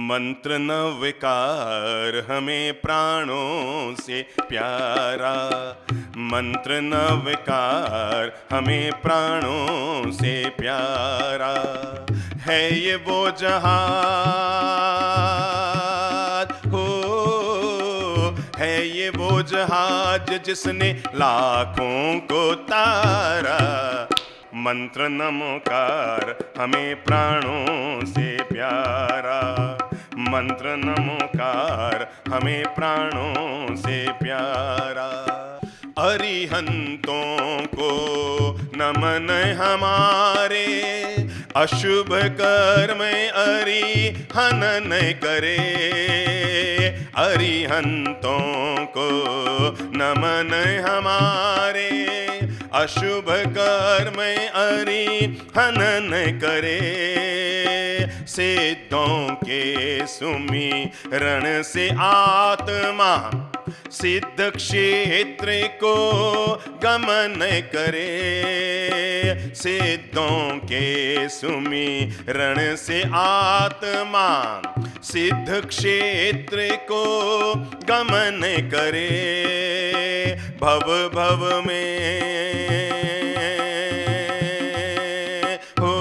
मंत्र न विकार हमें प्राणों से प्यारा, मंत्र न विकार हमें प्राणों से प्यारा। है ये वो जहाज हो, है ये वो जहाज जिसने लाखों को तारा। मंत्र नमोकार हमें प्राणों से प्यारा, मंत्र नमोकार हमें प्राणों से प्यारा। अरिहंतों को नमन हमारे, अशुभ कर्म अरिहन न करे। अरिहंतों को नमन हमारे, अशुभ कर्म अरिहन न करे। सिद्धों के सुमिरन से आत्मा सिद्ध क्षेत्र को गमन करे। सिद्धों के सुमिरन से आत्मा सिद्ध क्षेत्र को गमन करे। भव भव में हो,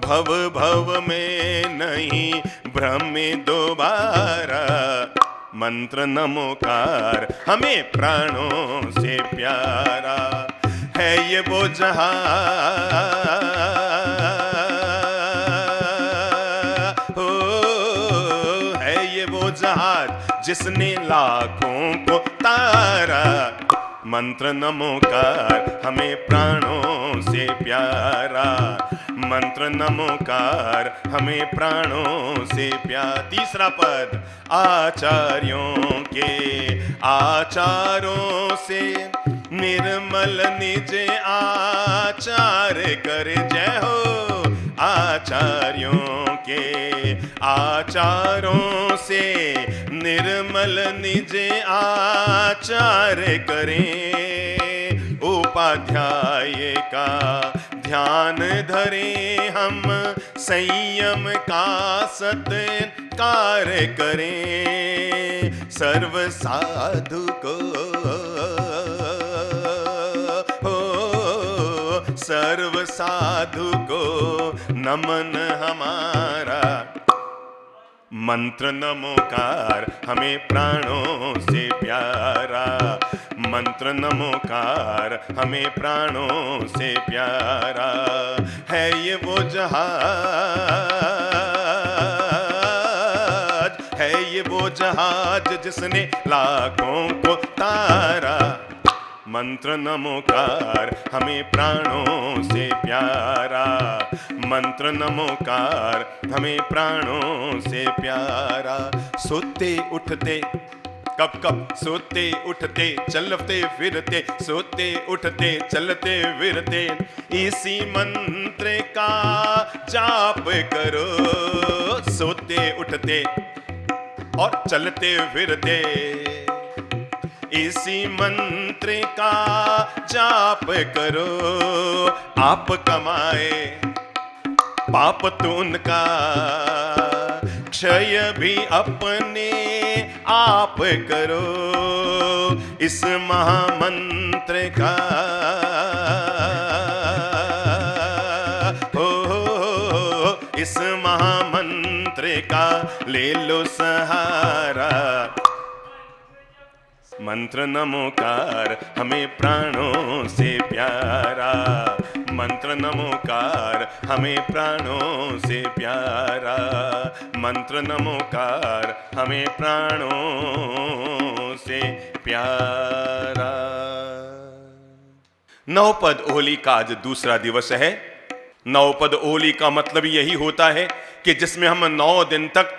भव भव में नहीं भ्रमे दोबारा। मंत्र नमोकार हमें प्राणों से प्यारा। है ये वो जहाज हो, है ये वो जहाज जिसने लाखों को तारा। मंत्र नमोकार हमें प्राणों से प्यारा, मंत्र नमोकार हमें प्राणों से प्यारा। तीसरा पद, आचार्यों के आचारों से निर्मल निज आचार करे। जय हो। आचार्यों के आचारों से निर्मल निज आचार करें। उपाध्याय का ध्यान धरें हम, संयम का सत्कार करें। सर्व साधु को हो, सर्व साधु को नमन हमारा। मंत्र नमोकार हमें प्राणों से प्यारा, मंत्र नमोकार हमें प्राणों से प्यारा। है ये वो जहाज, है ये वो जहाज जिसने लाखों को तारा। मंत्र नमोकार हमें प्राणों से प्यारा, मंत्र नमोकार हमें प्राणों से प्यारा। सोते उठते कब कब, सोते उठते चलते फिरते, सोते उठते चलते फिरते, इसी मंत्र का जाप करो। सोते उठते और चलते फिरते इसी मंत्र का जाप करो। आप कमाए पाप तो उनका, क्षय भी अपने आप करो। इस महामंत्र का हो, इस महामंत्र का ले लो सहारा। मंत्र नमोकार हमें प्राणों से प्यारा, मंत्र नमोकार हमें प्राणों से प्यारा। मंत्र नमोकार हमें प्राणों से प्यारा। नवपद होली का आज दूसरा दिवस है। नवपद होली का मतलब यही होता है कि जिसमें हम 9 दिन तक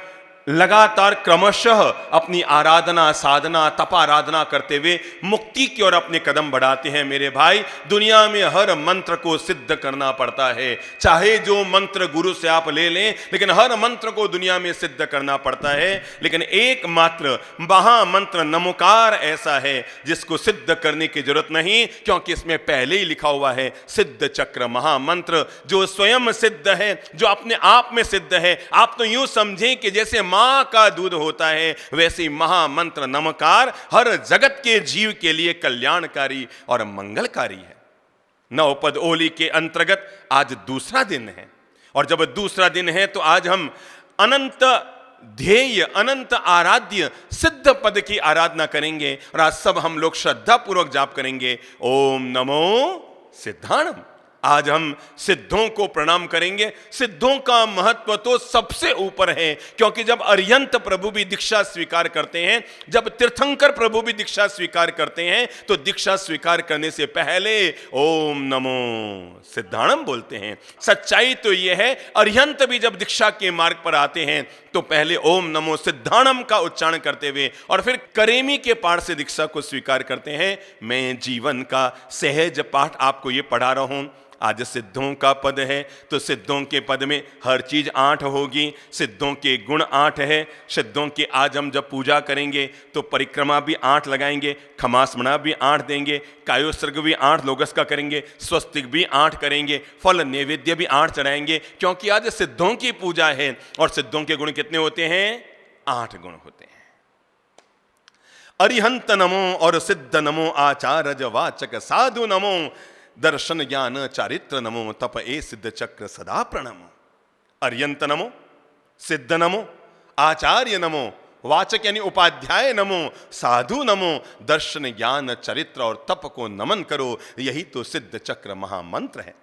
लगातार क्रमशः अपनी आराधना साधना तपाराधना करते हुए मुक्ति की ओर अपने कदम बढ़ाते हैं। मेरे भाई, दुनिया में हर मंत्र को सिद्ध करना पड़ता है। चाहे जो मंत्र गुरु से आप ले लें, लेकिन हर मंत्र को दुनिया में सिद्ध करना पड़ता है। लेकिन एकमात्र महामंत्र नमोकार ऐसा है जिसको सिद्ध करने की जरूरत नहीं, क्योंकि इसमें पहले ही लिखा हुआ है सिद्ध चक्र महामंत्र, जो स्वयं सिद्ध है, जो अपने आप में सिद्ध है। आप तो यूं समझें कि जैसे मां का दूध होता है, वैसे महामंत्र नमकार हर जगत के जीव के लिए कल्याणकारी और मंगलकारी है। नवपद ओली के अंतर्गत आज दूसरा दिन है, और जब दूसरा दिन है तो आज हम अनंत ध्येय, अनंत आराध्य सिद्ध पद की आराधना करेंगे। और आज सब हम लोग श्रद्धा पूर्वक जाप करेंगे, ओम नमो सिद्धाणम। आज हम सिद्धों को प्रणाम करेंगे। सिद्धों का महत्व तो सबसे ऊपर है, क्योंकि जब अरिहंत प्रभु भी दीक्षा स्वीकार करते हैं, जब तीर्थंकर प्रभु भी दीक्षा स्वीकार करते हैं, तो दीक्षा स्वीकार करने से पहले ओम नमो सिद्धाणम बोलते हैं। सच्चाई तो यह है, अरिहंत भी जब दीक्षा के मार्ग पर आते हैं तो पहले ओम नमो सिद्धाणम का उच्चारण करते हुए और फिर करेमी के पाठ से दीक्षा को स्वीकार करते हैं। मैं जीवन का सहज पाठ आपको ये पढ़ा रहा हूं। आज सिद्धों का पद है, तो सिद्धों के पद में हर चीज 8 होगी। सिद्धों के गुण 8 है। सिद्धों के आज हम जब पूजा करेंगे तो परिक्रमा भी 8 लगाएंगे, खमास्मणा भी 8 देंगे, कायोसर्ग भी 8 लोगस का करेंगे, स्वस्तिक भी 8 करेंगे, फल नैवेद्य भी 8 चढ़ाएंगे, क्योंकि आज सिद्धों की पूजा है। और सिद्धों के गुण कितने होते हैं? 8 गुण होते हैं। अरिहंत नमो और सिद्ध नमो, आचार्य वाचक साधु नमो, दर्शन ज्ञान चारित्र नमो, तप ए सिद्ध चक्र सदा प्रणमो। अरियंत नमो, सिद्ध नमो, आचार्य नमो, वाचक यानी उपाध्याय नमो, साधु नमो, दर्शन ज्ञान चरित्र और तप को नमन करो। यही तो सिद्ध चक्र महामंत्र है।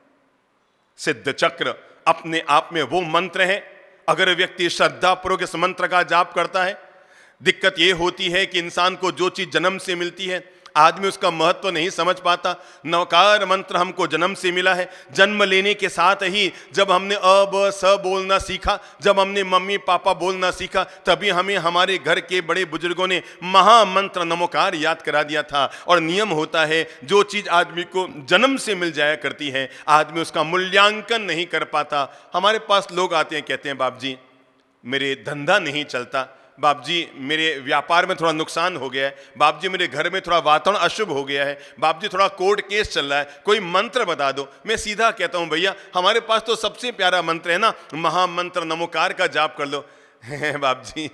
सिद्ध चक्र अपने आप में वो मंत्र है, अगर व्यक्ति श्रद्धापूर्वक इस मंत्र का जाप करता है। दिक्कत यह होती है कि इंसान को जो चीज जन्म से मिलती है, आदमी उसका महत्व नहीं समझ पाता। नवकार मंत्र हमको जन्म से मिला है। जन्म लेने के साथ ही जब हमने अ ब स बोलना सीखा, जब हमने मम्मी पापा बोलना सीखा, तभी हमें हमारे घर के बड़े बुजुर्गों ने महामंत्र नमोकार याद करा दिया था। और नियम होता है, जो चीज आदमी को जन्म से मिल जाया करती है, आदमी उसका मूल्यांकन नहीं कर पाता। हमारे पास लोग आते हैं, कहते हैं बाप जी मेरे धंधा नहीं चलता, बाप जी मेरे व्यापार में थोड़ा नुकसान हो गया है, बाप जी मेरे घर में थोड़ा वातावरण अशुभ हो गया है, बाप जी थोड़ा कोर्ट केस चल रहा है, कोई मंत्र बता दो। मैं सीधा कहता हूं भैया हमारे पास तो सबसे प्यारा मंत्र है ना, महामंत्र नमोकार का जाप कर लो। बाप जी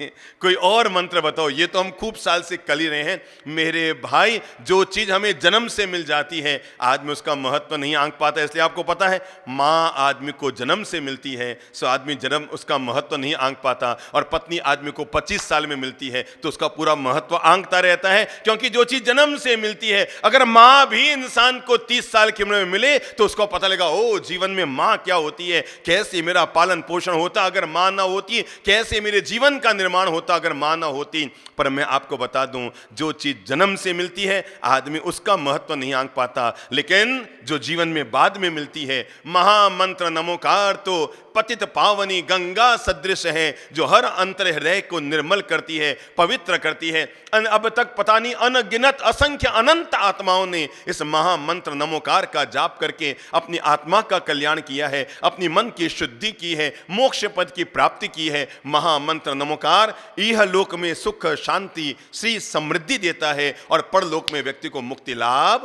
कोई और मंत्र बताओ, ये तो हम खूब साल से कर ही रहे हैं। मेरे भाई जो चीज हमें जन्म से मिल जाती है, आदमी उसका महत्व नहीं आंक पाता। इसलिए आपको पता है, माँ आदमी को जन्म से मिलती है, सो आदमी जन्म उसका महत्व नहीं आंक पाता। और पत्नी आदमी को 25 साल में मिलती है तो उसका पूरा महत्व आंकता रहता है, क्योंकि जो चीज जन्म से मिलती है, अगर माँ भी इंसान को 30 साल की उम्र में मिले तो उसको पता लगा ओ जीवन में माँ क्या होती है, कैसे मेरा पालन पोषण होता अगर माँ ना होती, कैसे मेरे जीवन का निर्माण होता अगर मां ना होती। पर मैं आपको बता दूं, जो चीज जन्म से मिलती है आदमी उसका महत्व नहीं आंक पाता, लेकिन जो जीवन में बाद में मिलती है, महामंत्र नमोकार तो पतित पावनी गंगा सदृश है, जो हर अंतर हृदय को निर्मल करती है, पवित्र करती है। अब तक पता नहीं अनगिनत असंख्य अनंत आत्माओं ने इस महामंत्र नमोकार का जाप करके अपनी आत्मा का कल्याण किया है, अपनी मन की शुद्धि की है, मोक्ष पद की प्राप्ति की है। महामंत्र नमोकार इह लोक में सुख शांति श्री समृद्धि देता है और परलोक में व्यक्ति को मुक्ति लाभ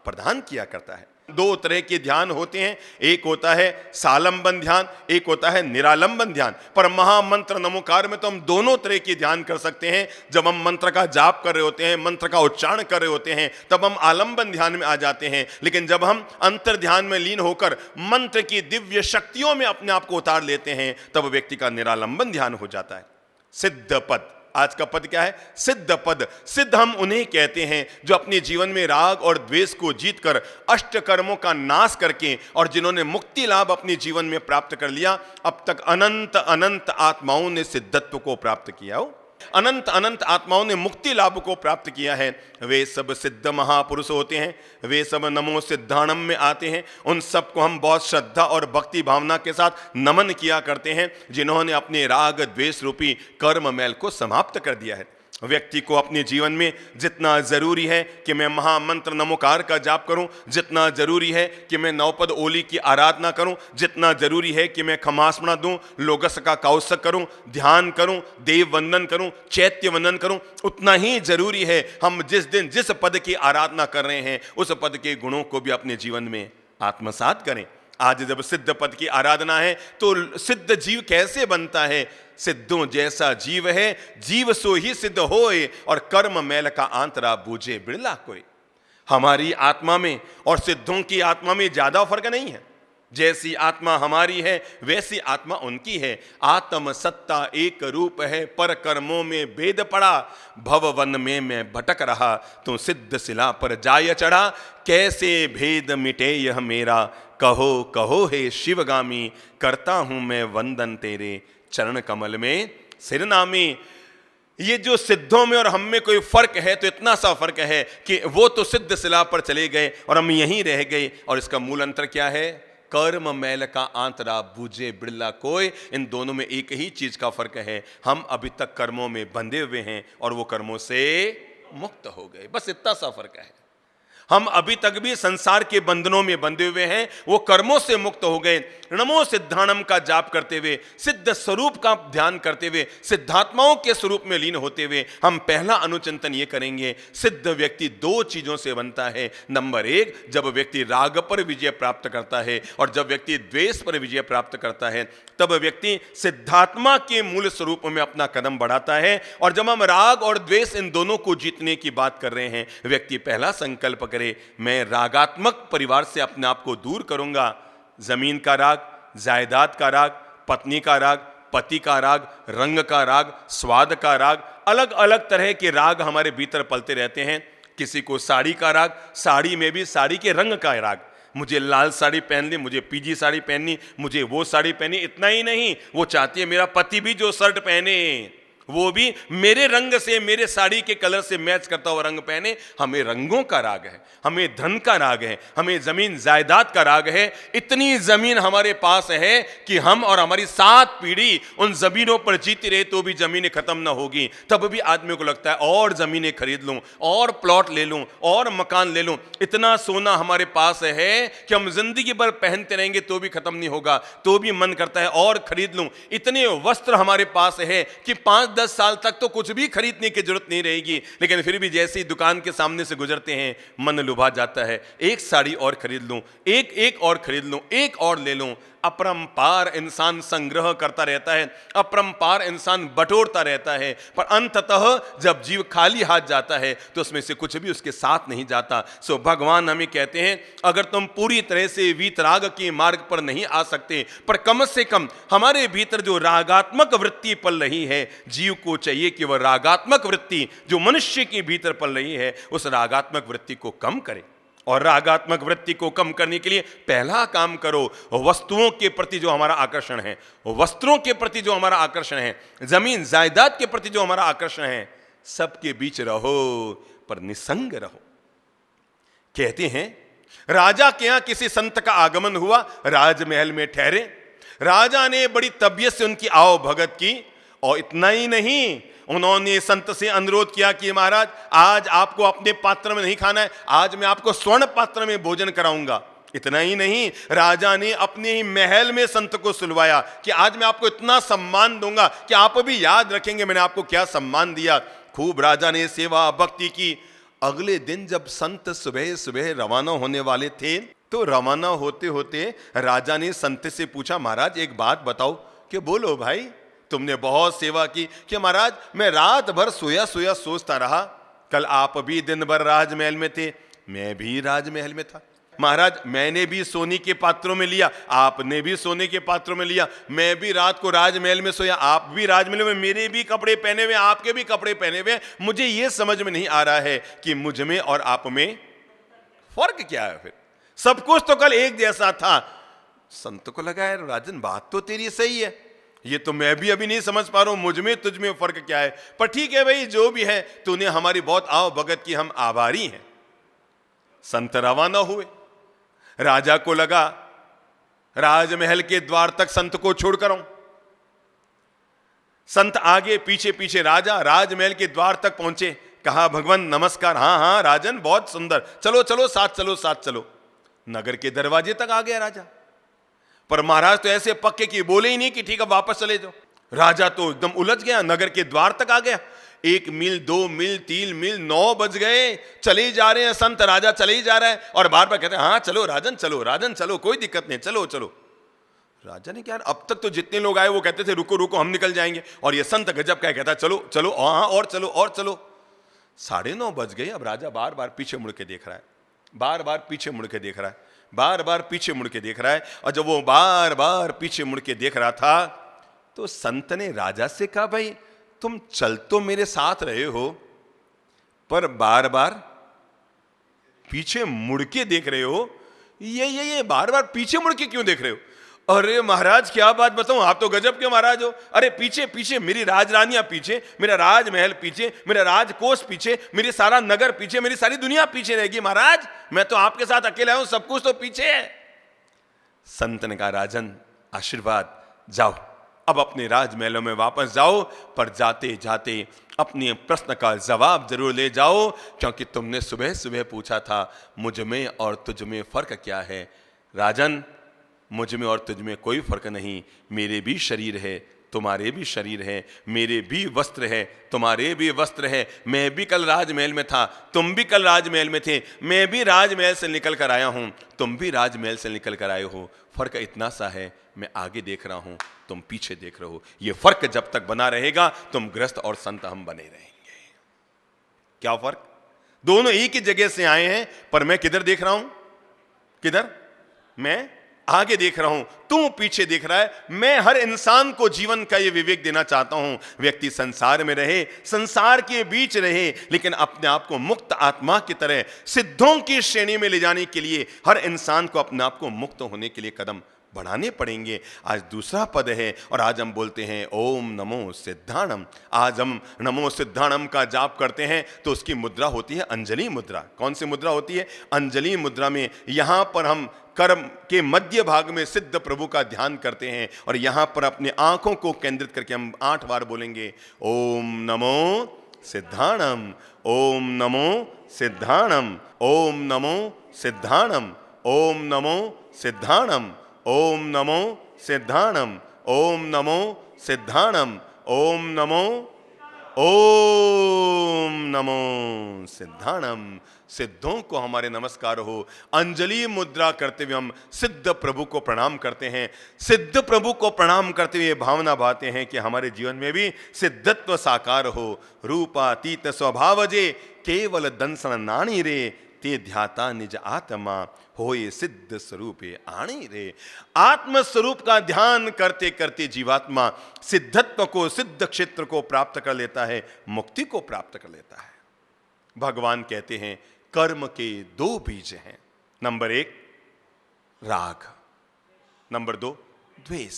प्रदान किया करता है। 2 तरह के ध्यान होते हैं, एक होता है सालंबन ध्यान, एक होता है निरालंबन ध्यान। पर महामंत्र नमोकार में तो हम दोनों तरह के ध्यान कर सकते हैं। जब हम मंत्र का जाप कर रहे होते हैं, मंत्र का उच्चारण कर रहे होते हैं, तब हम आलंबन ध्यान में आ जाते हैं। लेकिन जब हम अंतर ध्यान में लीन होकर मंत्र की दिव्य शक्तियों में अपने आप को उतार लेते हैं, तब व्यक्ति का निरालंबन ध्यान हो जाता है। सिद्ध पद, आज का पद क्या है? सिद्ध पद। सिद्ध हम उन्हें कहते हैं जो अपने जीवन में राग और द्वेष को जीतकर अष्ट कर्मों का नाश करके और जिन्होंने मुक्ति लाभ अपने जीवन में प्राप्त कर लिया। अब तक अनंत अनंत आत्माओं ने सिद्धत्व को प्राप्त किया हो। अनंत अनंत आत्माओं ने मुक्ति लाभ को प्राप्त किया है, वे सब सिद्ध महापुरुष होते हैं, वे सब नमो सिद्धाणम में आते हैं। उन सबको हम बहुत श्रद्धा और भक्ति भावना के साथ नमन किया करते हैं, जिन्होंने अपने राग द्वेष रूपी कर्म मैल को समाप्त कर दिया है। व्यक्ति को अपने जीवन में जितना जरूरी है कि मैं महामंत्र नमोकार का जाप करूं, जितना जरूरी है कि मैं नवपद ओली की आराधना करूं, जितना जरूरी है कि मैं खमास्मरण दूं, लोगस का कौशक करूं, ध्यान करूं, देव वंदन करूं, चैत्य वंदन करूं, उतना ही जरूरी है हम जिस दिन जिस पद की आराधना कर रहे हैं उस पद के गुणों को भी अपने जीवन में आत्मसात करें। आज जब सिद्ध पद की आराधना है तो सिद्ध जीव कैसे बनता है? सिद्धों जैसा जीव है, जीव सो ही सिद्ध होए, और कर्म मैल का आंतरा बूझे बिरला कोई। हमारी आत्मा में और सिद्धों की आत्मा में ज्यादा फर्क नहीं है। जैसी आत्मा हमारी है वैसी आत्मा उनकी है। आत्म सत्ता एक रूप है, पर कर्मों में भेद पड़ा, भव वन में मैं भटक रहा, तू सिद्ध शिला पर जाय चढ़ा, कैसे भेद मिटे यह मेरा, कहो कहो हे शिवगामी, करता हूं मैं वंदन तेरे चरण कमल में सिरनामी। ये जो सिद्धों में और हम में कोई फर्क है तो इतना सा फर्क है कि वो तो सिद्ध शिला पर चले गए और हम यहीं रह गए, और इसका मूल अंतर क्या है? कर्म मैल का आंतरा बूझे बिरला कोई। इन दोनों में एक ही चीज का फर्क है, हम अभी तक कर्मों में बंधे हुए हैं और वो कर्मों से मुक्त हो गए, बस इतना सा फर्क है। हम अभी तक भी संसार के बंधनों में बंधे हुए हैं, वो कर्मों से मुक्त हो गए। नमो सिद्धाणम का जाप करते हुए, सिद्ध स्वरूप का ध्यान करते हुए, सिद्धात्माओं के स्वरूप में लीन होते हुए हम पहला अनुचिंतन ये करेंगे, सिद्ध व्यक्ति दो चीजों से बनता है। नंबर एक, जब व्यक्ति राग पर विजय प्राप्त करता है, और जब व्यक्ति द्वेष पर विजय प्राप्त करता है तब व्यक्ति सिद्धात्मा के मूल स्वरूप में अपना कदम बढ़ाता है। और जब हम राग और द्वेष इन दोनों को जीतने की बात कर रहे हैं, व्यक्ति पहला संकल्प करे, मैं रागात्मक परिवार से अपने आप को दूर करूंगा। जमीन का राग, जायदाद का राग, पत्नी का राग, पति का राग, रंग का राग, स्वाद का राग, अलग अलग तरह के राग हमारे भीतर पलते रहते हैं। किसी को साड़ी का राग, साड़ी में भी साड़ी के रंग का राग, मुझे लाल साड़ी पहन ली, मुझे पीली साड़ी पहननी, मुझे वो साड़ी पहनी। इतना ही नहीं, वो चाहती है मेरा पति भी जो शर्ट पहने वो भी मेरे रंग से, मेरे साड़ी के कलर से मैच करता हुआ रंग पहने। हमें रंगों का राग है, हमें धन का राग है, हमें जमीन जायदाद का राग है। इतनी जमीन हमारे पास है कि हम और हमारी 7 पीढ़ी उन जमीनों पर जीती रहे तो भी जमीनें खत्म ना होगी। तब भी आदमी को लगता है और जमीनें खरीद लूं, और प्लॉट ले लूं, और मकान ले लूं। इतना सोना हमारे पास है कि हम जिंदगी भर पहनते रहेंगे तो भी खत्म नहीं होगा, तो भी मन करता है और खरीद लूं। इतने वस्त्र हमारे पास है कि 5-10 साल तक तो कुछ भी खरीदने की जरूरत नहीं रहेगी, लेकिन फिर भी जैसे ही दुकान के सामने से गुजरते हैं मन लुभा जाता है, एक साड़ी और खरीद लूं, एक और खरीद लूं, एक और ले लूं। अपरंपार इंसान संग्रह करता रहता है, अपरंपार इंसान बटोरता रहता है, पर अंततः जब जीव खाली हाथ जाता है तो उसमें से कुछ भी उसके साथ नहीं जाता। सो भगवान हमें कहते हैं, अगर तुम पूरी तरह से वीतराग के मार्ग पर नहीं आ सकते, पर कम से कम हमारे भीतर जो रागात्मक वृत्ति पल रही है, जीव को चाहिए कि वह रागात्मक वृत्ति जो मनुष्य के भीतर पल रही है उस रागात्मक वृत्ति को कम करे। और रागात्मक वृत्ति को कम करने के लिए पहला काम करो, वस्तुओं के प्रति जो हमारा आकर्षण है, वस्त्रों के प्रति जो हमारा आकर्षण है, जमीन जायदाद के प्रति जो हमारा आकर्षण है, सबके बीच रहो पर निसंग रहो। कहते हैं राजा के यहां किसी संत का आगमन हुआ, राजमहल में ठहरे। राजा ने बड़ी तबीयत से उनकी आओ भगत की, और इतना ही नहीं, उन्होंने संत से अनुरोध किया कि महाराज आज आपको अपने पात्र में नहीं खाना है, आज मैं आपको स्वर्ण पात्र में भोजन कराऊंगा। इतना ही नहीं, राजा ने अपने ही महल में संत को सुलवाया कि आज मैं आपको इतना सम्मान दूंगा कि आप भी याद रखेंगे मैंने आपको क्या सम्मान दिया। खूब राजा ने सेवा भक्ति की। अगले दिन जब संत सुबह सुबह रवाना होने वाले थे तो रवाना होते होते राजा ने संत से पूछा, महाराज एक बात बताओ। कि बोलो भाई, तुमने बहुत सेवा की। कि महाराज मैं रात भर सोया सोया सोचता रहा, कल आप भी दिन भर राजमहल में थे, मैं भी राजमहल में था। महाराज मैंने भी सोने के पात्रों में लिया, आपने भी सोने के पात्रों में लिया, मैं भी रात को राजमहल में सोया, आप भी राजमहल में, मेरे भी कपड़े पहने हुए, आपके भी कपड़े पहने हुए। मुझे ये समझ में नहीं आ रहा है कि मुझ में और आप में फर्क क्या है। फिर सब कुछ तो कल एक जैसा था। संत को लगा यार राजन बात तो तेरी सही है, ये तो मैं भी अभी नहीं समझ पा रहा हूं, मुझ में तुझ में फर्क क्या है। पर ठीक है भाई, जो भी है, तूने हमारी बहुत आव भगत की, हम आभारी हैं। संत रवाना हुए। राजा को लगा राजमहल के द्वार तक संत को छोड़कर आऊं। संत आगे पीछे पीछे, राजा राजमहल के द्वार तक पहुंचे। कहा भगवान नमस्कार। हाँ हाँ राजन, बहुत सुंदर, चलो चलो साथ चलो साथ चलो। नगर के दरवाजे तक आ गया राजा। पर महाराज तो ऐसे पक्के कि बोले ही नहीं कि ठीक है वापस चले जाओ। राजा तो एकदम उलझ गया, नगर के द्वार तक आ गया। 1 मील 2 मील 3 मील 9 बज गए, चले ही जा रहे हैं संत, राजा चले ही जा रहा है और बार बार कहते हैं हाँ चलो राजन चलो, राजन चलो, कोई दिक्कत नहीं, चलो चलो। राजा ने क्या, अब तक तो जितने लोग आए वो कहते थे रुको रुको हम निकल जाएंगे, और ये संत गजब क्या कहता चलो चलो, हाँ और चलो और चलो। 9:30 बज गए। अब राजा बार बार पीछे मुड़ के देख रहा है, बार बार पीछे मुड़ के देख रहा है, बार बार पीछे मुड़ के देख रहा है। और जब वो बार बार पीछे मुड़ के देख रहा था तो संत ने राजा से कहा भाई तुम चल तो मेरे साथ रहे हो, पर बार बार पीछे मुड़ के देख रहे हो, ये बार बार पीछे मुड़ के क्यों देख रहे हो? अरे महाराज क्या बात बताऊं, आप तो गजब के महाराज हो। अरे पीछे पीछे, मेरी राजरानियां पीछे, मेरा राजमहल पीछे, मेरा राजकोष पीछे, मेरी सारा नगर पीछे, मेरी सारी दुनिया पीछे रहेगी महाराज। मैं तो आपके साथ अकेला हूं, सब कुछ तो पीछे है। संत ने कहा राजन आशीर्वाद, जाओ अब अपने राजमहलों में वापस जाओ, पर जाते जाते अपने प्रश्न का जवाब जरूर ले जाओ, क्योंकि तुमने सुबह सुबह पूछा था मुझ में और तुझ में फर्क क्या है। राजन मुझ में और तुझ में कोई फर्क नहीं, मेरे भी शरीर है तुम्हारे भी शरीर है, मेरे भी वस्त्र है तुम्हारे भी वस्त्र है, मैं भी कल राजमहल में था तुम भी कल राजमहल में थे, मैं भी राजमहल से निकल कर आया हूं तुम भी राजमहल से निकल कर आए हो। फर्क इतना सा है, मैं आगे देख रहा हूं तुम पीछे देख रहे हो। ये फर्क जब तक बना रहेगा तुम गृहस्थ और संत हम बने रहेंगे। क्या फर्क? दोनों एक ही जगह से आए हैं, पर मैं किधर देख रहा हूं? किधर? मैं आगे देख रहा हूं, तू पीछे देख रहा है। मैं हर इंसान को जीवन का ये विवेक देना चाहता हूं, व्यक्ति संसार में रहे, संसार के बीच रहे, लेकिन अपने आप को मुक्त आत्मा की तरह सिद्धों की श्रेणी में ले जाने के लिए हर इंसान को अपने आप को मुक्त होने के लिए कदम बढ़ाने पड़ेंगे। आज दूसरा पद है और आज हम बोलते हैं ओम नमो सिद्धाणम। आज हम नमो सिद्धाणम का जाप करते हैं तो उसकी मुद्रा होती है अंजलि मुद्रा। कौन सी मुद्रा होती है? अंजलि मुद्रा में यहां पर हम कर्म के मध्य भाग में सिद्ध प्रभु का ध्यान करते हैं और यहां पर अपने आंखों को केंद्रित करके हम 8 बार बोलेंगे ओम नमो सिद्धाणम, ओम नमो सिद्धाणम, ओम नमो सिद्धाणम, ओम नमो सिद्धाणम, ओम नमो सिद्धाणम, ओम नमो सिद्धाणम, ओम नमो, ओम नमो सिद्धाणम। सिद्धों को हमारे नमस्कार हो। अंजलि मुद्रा करते हुए हम सिद्ध प्रभु को प्रणाम करते हैं। सिद्ध प्रभु को प्रणाम करते हुए भावना भाते हैं कि हमारे जीवन में भी सिद्धत्व साकार हो। रूपातीत स्वभावजे केवल दंसन नानी रे, ते ध्याता निज आत्मा होए सिद्ध स्वरूपे आणी रे। आत्म स्वरूप का ध्यान करते करते जीवात्मा सिद्धत्व को, सिद्ध क्षेत्र को प्राप्त कर लेता है, मुक्ति को प्राप्त कर लेता है। भगवान कहते हैं कर्म के 2 बीज हैं। नंबर 1 राग, नंबर 2 द्वेष।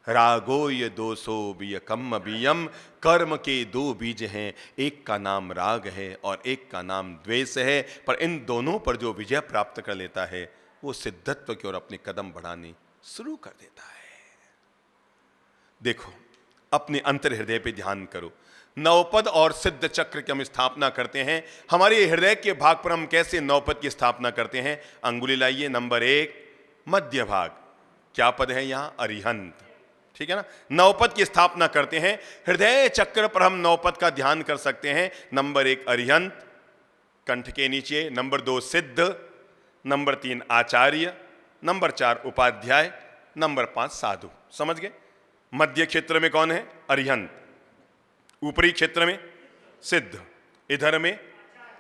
रागोय दोषो बियकम बियम। कर्म के 2 बीज हैं, एक का नाम राग है और एक का नाम द्वेष है, पर इन दोनों पर जो विजय प्राप्त कर लेता है वो सिद्धत्व की ओर अपने कदम बढ़ाने शुरू कर देता है। देखो अपने अंतर हृदय पे ध्यान करो। नवपद और सिद्ध चक्र की हम स्थापना करते हैं। हमारे हृदय के भाग पर हम कैसे नवपद की स्थापना करते हैं? अंगुली लाइए। नंबर 1 मध्य भाग, क्या पद है यहां? अरिहंत, ठीक है ना। नवपद की स्थापना करते हैं, हृदय चक्र पर हम नवपद का ध्यान कर सकते हैं। नंबर 1 अरिहंत, कंठ के नीचे। नंबर 2 सिद्ध, नंबर 3 आचार्य, नंबर 4 उपाध्याय, नंबर 5 साधु। समझ गए? मध्य क्षेत्र में कौन है? अरिहंत। ऊपरी क्षेत्र में सिद्ध, इधर में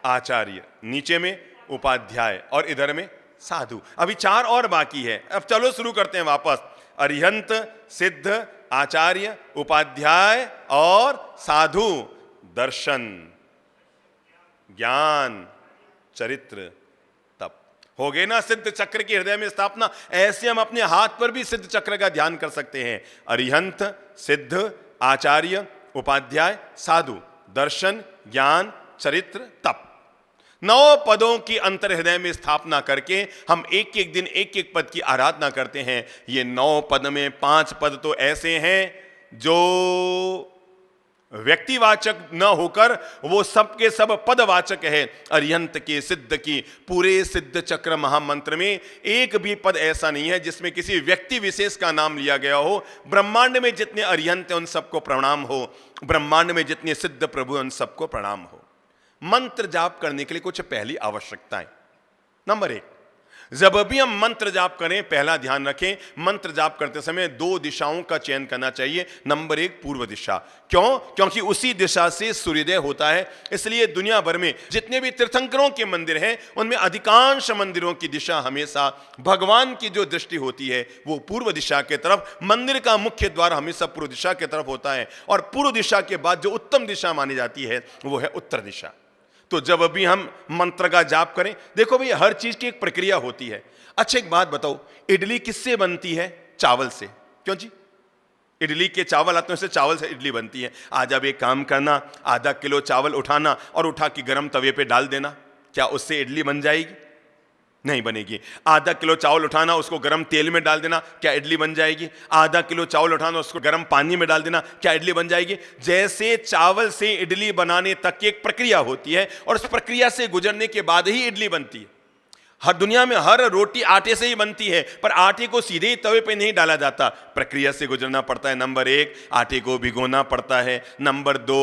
आचार्य, नीचे में उपाध्याय और इधर में साधु। अभी 4 और बाकी है। अब चलो शुरू करते हैं वापस। अरिहंत, सिद्ध, आचार्य, उपाध्याय और साधु। दर्शन, ज्ञान, चरित्र, तप। हो गए ना सिद्ध चक्र की हृदय में स्थापना। ऐसे हम अपने हाथ पर भी सिद्ध चक्र का ध्यान कर सकते हैं। अरिहंत, सिद्ध, आचार्य, उपाध्याय, साधु, दर्शन, ज्ञान, चरित्र, तप, 9 पदों की अंतर हृदय में स्थापना करके हम एक एक दिन एक एक पद की आराधना करते हैं। ये 9 पद में 5 पद तो ऐसे हैं जो व्यक्तिवाचक न होकर वो सबके सब पदवाचक है। अरिहंत के, सिद्ध की, पूरे सिद्ध चक्र महामंत्र में एक भी पद ऐसा नहीं है जिसमें किसी व्यक्ति विशेष का नाम लिया गया हो। ब्रह्मांड में जितने अरिहंत हैं उन सबको प्रणाम हो, ब्रह्मांड में जितने सिद्ध प्रभु हैं उन सबको प्रणाम हो। मंत्र जाप करने के लिए कुछ पहली आवश्यकताएं। नंबर 1, जब भी हम मंत्र जाप करें पहला ध्यान रखें, मंत्र जाप करते समय 2 दिशाओं का चयन करना चाहिए। नंबर 1, पूर्व दिशा। क्यों? क्योंकि उसी दिशा से सूर्योदय होता है। इसलिए दुनिया भर में जितने भी तीर्थंकरों के मंदिर हैं उनमें अधिकांश मंदिरों की दिशा हमेशा भगवान की जो दृष्टि होती है वो पूर्व दिशा के तरफ। मंदिर का मुख्य द्वार हमेशा पूर्व दिशा के तरफ होता है और पूर्व दिशा के बाद जो उत्तम दिशा मानी जाती है वो है उत्तर दिशा। तो जब अभी हम मंत्र का जाप करें, देखो भाई हर चीज की एक प्रक्रिया होती है। अच्छा एक बात बताओ, इडली किससे बनती है? चावल से। क्यों जी? इडली के चावल आते हैं, उससे चावल से इडली बनती है। आज अब एक काम करना, आधा किलो चावल उठाना और उठा के गर्म तवे पे डाल देना, क्या उससे इडली बन जाएगी? नहीं बनेगी। आधा किलो चावल उठाना, उसको गर्म तेल में डाल देना, क्या इडली बन जाएगी? आधा किलो चावल उठाना, उसको गर्म पानी में डाल देना, क्या इडली बन जाएगी? जैसे चावल से इडली बनाने तक की एक प्रक्रिया होती है और उस प्रक्रिया से गुजरने के बाद ही इडली बनती है। हर दुनिया में हर रोटी आटे से ही बनती है, पर आटे को सीधे ही तवे पे नहीं डाला जाता, प्रक्रिया से गुजरना पड़ता है। नंबर 1, आटे को भिगोना पड़ता है। नंबर 2,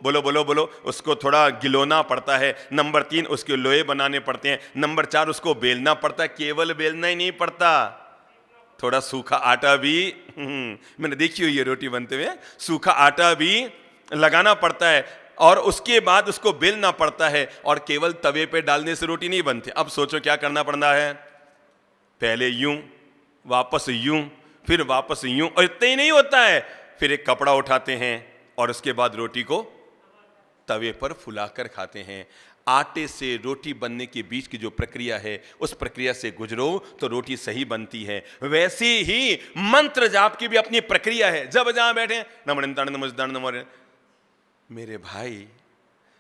बोलो बोलो बोलो, उसको थोड़ा गिलोना पड़ता है। नंबर 3, उसके लोहे बनाने पड़ते हैं। नंबर 4, उसको बेलना पड़ता है। केवल बेलना ही नहीं पड़ता, थोड़ा सूखा आटा भी मैंने देखी हुई है रोटी बनते हुए, सूखा आटा भी लगाना पड़ता है और उसके बाद उसको बेलना पड़ता है। और केवल तवे पे डालने से रोटी नहीं बनती। अब सोचो क्या करना पड़ता है, पहले यूं, वापस यूं, फिर वापस यूं, और इतना ही नहीं होता है, फिर एक कपड़ा उठाते हैं और उसके बाद रोटी को तवे पर फुलाकर खाते हैं। आटे से रोटी बनने के बीच की जो प्रक्रिया है उस प्रक्रिया से गुजरो तो रोटी सही बनती है। वैसे ही मंत्र जाप की भी अपनी प्रक्रिया है। जब जहां बैठे नमः मेरे भाई,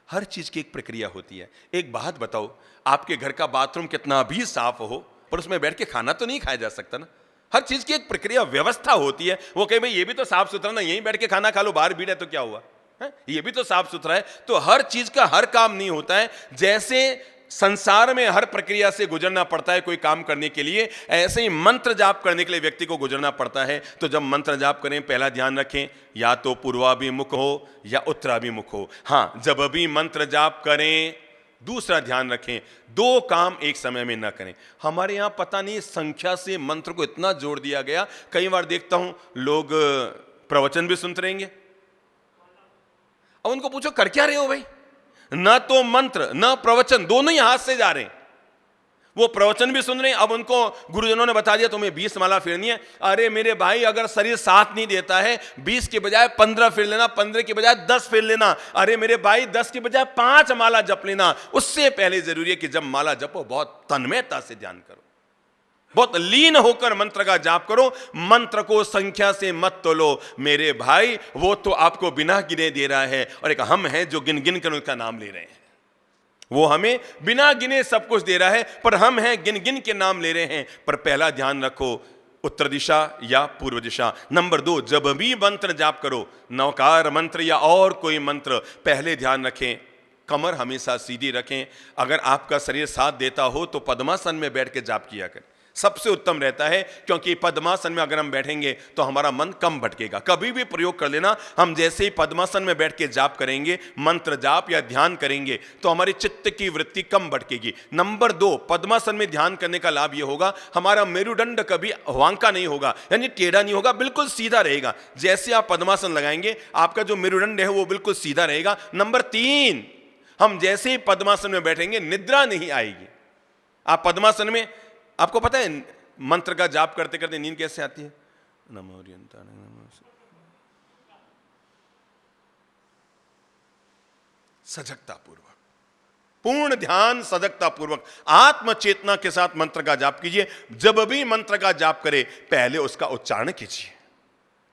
हर चीज की एक प्रक्रिया होती है। एक बात बताओ, आपके घर का बाथरूम कितना भी साफ हो पर उसमें बैठ के खाना तो नहीं खाया जा सकता ना। हर चीज की एक प्रक्रिया व्यवस्था होती है। वो कहे भाई ये भी तो साफ सुथरा ना, यहीं बैठ के खाना खा लो, बाहर भीड़ है तो क्या हुआ है? ये भी तो साफ सुथरा है। तो हर चीज का हर काम नहीं होता है। जैसे संसार में हर प्रक्रिया से गुजरना पड़ता है कोई काम करने के लिए, ऐसे ही मंत्र जाप करने के लिए व्यक्ति को गुजरना पड़ता है। तो जब मंत्र जाप करें पहला ध्यान रखें, या तो पूर्वाभिमुख हो या उत्तराभिमुख हो। हाँ, जब भी मंत्र जाप करें दूसरा ध्यान रखें, 2 काम एक समय में ना करें। हमारे यहां पता नहीं संख्या से मंत्र को इतना जोड़ दिया गया, कई बार देखता हूं लोग प्रवचन भी सुनते रहेंगे। अब उनको पूछो कर क्या रहे हो भाई? न तो मंत्र न प्रवचन, दोनों ही हाथ से जा रहे हैं। वो प्रवचन भी सुन रहे हैं। अब उनको गुरुजनों ने बता दिया तुम्हें 20 माला फेरनी है। अरे मेरे भाई, अगर शरीर साथ नहीं देता है 20 के बजाय 15 फेर लेना, 15 के बजाय 10 फेर लेना। अरे मेरे भाई, 10 के बजाय 5 माला जप लेना। उससे पहले जरूरी है कि जब माला जपो बहुत तन्मयता से ध्यान करो, बहुत लीन होकर मंत्र का जाप करो। मंत्र को संख्या से मत तोलो मेरे भाई, वो तो आपको बिना गिने दे रहा है और एक हम हैं जो गिन गिन कर उनका नाम ले रहे हैं। वो हमें बिना गिने सब कुछ दे रहा है, पर हम हैं गिन गिन के नाम ले रहे हैं। पर पहला ध्यान रखो, उत्तर दिशा या पूर्व दिशा। नंबर 2, जब भी मंत्र जाप करो, नवकार मंत्र या और कोई मंत्र, पहले ध्यान रखें कमर हमेशा सीधी रखें। अगर आपका शरीर साथ देता हो तो पद्मासन में बैठ के जाप किया करें, सबसे उत्तम रहता है। क्योंकि पद्मासन में अगर हम बैठेंगे तो हमारा मन कम भटकेगा। कभी भी प्रयोग कर लेना, हम जैसे ही पद्मासन में बैठ के जाप करेंगे, मंत्र जाप या ध्यान करेंगे, तो हमारी चित्त की वृत्ति कम भटकेगी। नंबर 2, पद्मासन में ध्यान करने का लाभ यह होगा, हमारा मेरुदंड कभी वांका नहीं होगा, यानी टेढ़ा नहीं होगा, बिल्कुल सीधा रहेगा। जैसे आप पद्मासन लगाएंगे आपका जो मेरुदंड है वो बिल्कुल सीधा रहेगा। नंबर 3, हम जैसे ही पद्मासन में बैठेंगे निद्रा नहीं आएगी। आप पद्मासन में, आपको पता है मंत्र का जाप करते करते नींद कैसे आती है? नमो ओरियंताण सजगता पूर्वक पूर्ण ध्यान, सजगता पूर्वक आत्म चेतना के साथ मंत्र का जाप कीजिए। जब भी मंत्र का जाप करे पहले उसका उच्चारण कीजिए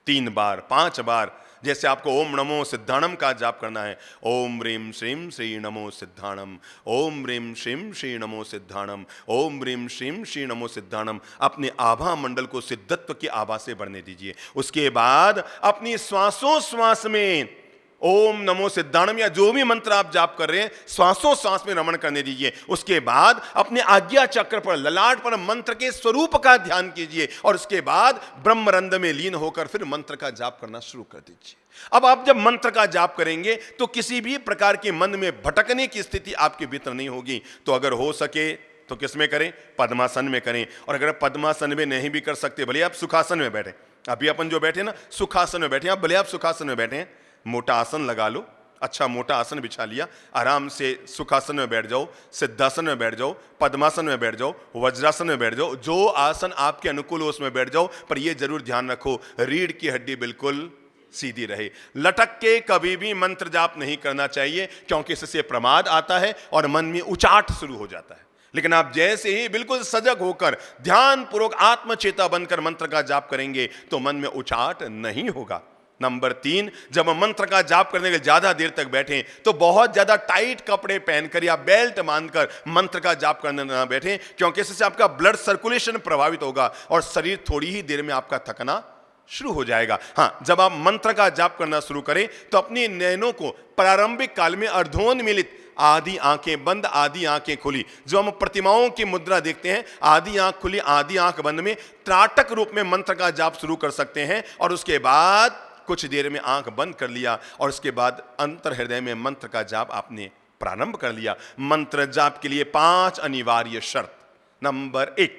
3 बार 5 बार। जैसे आपको ओम नमो सिद्धाणम का जाप करना है, ओम ह्रीम श्रीम श्री नमो सिद्धाणम, ओम ह्रीम श्रीम श्री नमो सिद्धाणम, ओम ह्रीम श्रीम श्री नमो सिद्धाणम। अपने आभा मंडल को सिद्धत्व की आभा से भरने दीजिए। उसके बाद अपनी श्वासों श्वास में ओम नमो सिद्धाणम या जो भी मंत्र आप जाप कर रहे हैं श्वासों श्वास में रमण करने दीजिए। उसके बाद अपने आज्ञा चक्र पर, ललाट पर मंत्र के स्वरूप का ध्यान कीजिए और उसके बाद ब्रह्मरंध्र में लीन होकर फिर मंत्र का जाप करना शुरू कर दीजिए। अब आप जब मंत्र का जाप करेंगे तो किसी भी प्रकार के मन में भटकने की स्थिति आपके भीतर नहीं होगी। तो अगर हो सके तो किस में करें? पद्मासन में करें। और अगर पद्मासन में नहीं भी कर सकते, भले आप सुखासन में बैठे। अभी अपन जो बैठे ना सुखासन में बैठे, आप भले आप सुखासन में बैठे, मोटा आसन लगा लो, अच्छा मोटा आसन बिछा लिया, आराम से सुखासन में बैठ जाओ, सिद्धासन में बैठ जाओ, पद्मासन में बैठ जाओ, वज्रासन में बैठ जाओ, जो आसन आपके अनुकूल हो उसमें बैठ जाओ। पर यह जरूर ध्यान रखो रीढ़ की हड्डी बिल्कुल सीधी रहे। लटक के कभी भी मंत्र जाप नहीं करना चाहिए, क्योंकि इससे प्रमाद आता है और मन में उचाट शुरू हो जाता है। लेकिन आप जैसे ही बिल्कुल सजग होकर ध्यान पूर्वक आत्मचेता बनकर मंत्र का जाप करेंगे तो मन में उचाट नहीं होगा। नंबर 3, जब हम मंत्र का जाप करने के लिए ज्यादा देर तक बैठें तो बहुत ज्यादा टाइट कपड़े पहनकर या बेल्ट बांधकर मंत्र का जाप करने ना बैठें, क्योंकि इससे आपका ब्लड सर्कुलेशन प्रभावित होगा और शरीर थोड़ी ही देर में आपका थकना शुरू हो जाएगा। हाँ, जब आप मंत्र का जाप करना शुरू करें तो अपनी नैनों को प्रारंभिक काल में अर्धोन्मिलित, आधी आंखें बंद आधी आंखें खुली, जो हम प्रतिमाओं की मुद्रा देखते हैं, आधी आंख खुली आधी आंख बंद में त्राटक रूप में मंत्र का जाप शुरू कर सकते हैं। और उसके बाद कुछ देर में आंख बंद कर लिया और उसके बाद अंतर हृदय में मंत्र का जाप आपने प्रारंभ कर लिया। मंत्र जाप के लिए 5 अनिवार्य शर्त। नंबर 1,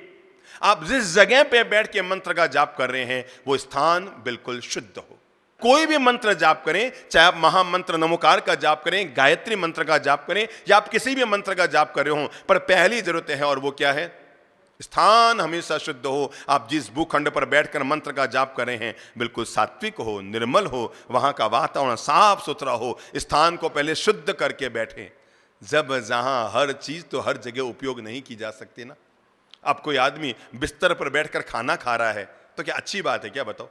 आप जिस जगह पे बैठ के मंत्र का जाप कर रहे हैं वो स्थान बिल्कुल शुद्ध हो। कोई भी मंत्र जाप करें, चाहे आप महामंत्र नमोकार का जाप करें, गायत्री मंत्र का जाप करें या आप किसी भी मंत्र का जाप कर रहे हो, पर पहली जरूरत है और वो क्या है? स्थान हमेशा शुद्ध हो। आप जिस भूखंड पर बैठकर मंत्र का जाप कर रहे हैं बिल्कुल सात्विक हो, निर्मल हो, वहां का वातावरण साफ सुथरा हो। स्थान को पहले शुद्ध करके बैठें। जब जहां हर चीज तो हर जगह उपयोग नहीं की जा सकती ना। अब कोई आदमी बिस्तर पर बैठकर खाना खा रहा है तो क्या अच्छी बात है क्या? बताओ।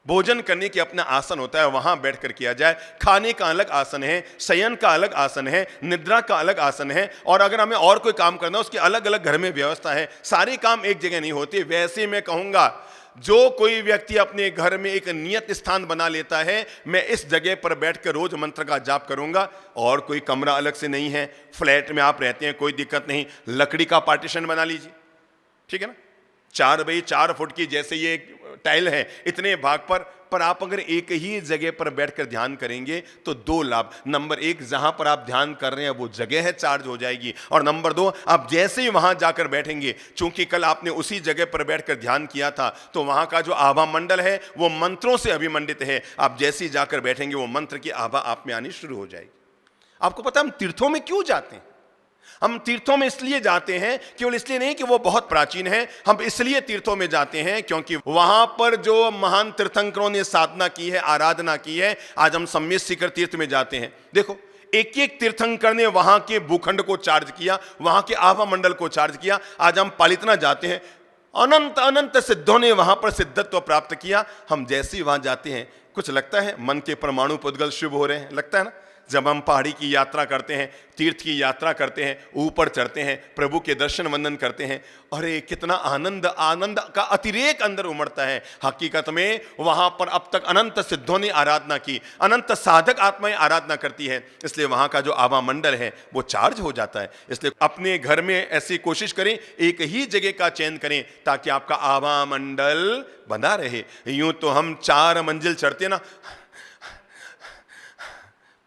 भोजन करने की अपना आसन होता है, वहां बैठकर किया जाए। खाने का अलग आसन है, शयन का अलग आसन है, निद्रा का अलग आसन है, और अगर हमें और कोई काम करना है उसकी अलग अलग घर में व्यवस्था है। सारे काम एक जगह नहीं होते। वैसे मैं कहूंगा जो कोई व्यक्ति अपने घर में एक नियत स्थान बना लेता है, मैं इस जगह पर बैठकर रोज मंत्र का जाप करूंगा, और कोई कमरा अलग से नहीं है, फ्लैट में आप रहते हैं कोई दिक्कत नहीं, लकड़ी का पार्टीशन बना लीजिए, ठीक है ना, 4 बाई 4 फुट की जैसे ये टाइल है इतने भाग पर आप अगर एक ही जगह पर बैठकर ध्यान करेंगे तो 2 लाभ। नंबर 1, जहां पर आप ध्यान कर रहे हैं वो जगह है चार्ज हो जाएगी, और नंबर 2, आप जैसे ही वहां जाकर बैठेंगे, चूंकि कल आपने उसी जगह पर बैठकर ध्यान किया था तो वहां का जो आभा मंडल है वो मंत्रों से अभिमंडित है। आप जैसे ही जाकर बैठेंगे वो मंत्र की आभा आप में आनी शुरू हो जाएगी। आपको पता है हम तीर्थों में क्यों जाते हैं? हम तीर्थों में इसलिए जाते हैं, केवल इसलिए नहीं कि वो बहुत प्राचीन है, हम इसलिए तीर्थों में जाते हैं क्योंकि वहां पर जो महान तीर्थंकरों ने साधना की है, आराधना की है। आज हम सम्यक शिखर तीर्थ में जाते हैं, देखो एक एक तीर्थंकर ने वहां के भूखंड को चार्ज किया, वहां के आभा मंडल को चार्ज किया। आज हम पालितना जाते हैं, अनंत अनंत सिद्धों ने वहां पर सिद्धत्व प्राप्त किया। हम जैसे ही वहां जाते हैं कुछ लगता है मन के परमाणु पुद्गल शुभ हो रहे हैं, लगता है ना। जब हम पहाड़ी की यात्रा करते हैं, तीर्थ की यात्रा करते हैं, ऊपर चढ़ते हैं, प्रभु के दर्शन वंदन करते हैं, अरे कितना आनंद का अतिरेक अंदर उमड़ता है। हकीकत में वहां पर अब तक अनंत सिद्धों ने आराधना की, अनंत साधक आत्माएं आराधना करती है, इसलिए वहां का जो आभा मंडल है वो चार्ज हो जाता है। इसलिए अपने घर में ऐसी कोशिश करें, एक ही जगह का चयन करें ताकि आपका आभा मंडल बना रहे। यूं तो हम 4 मंजिल चढ़ते ना,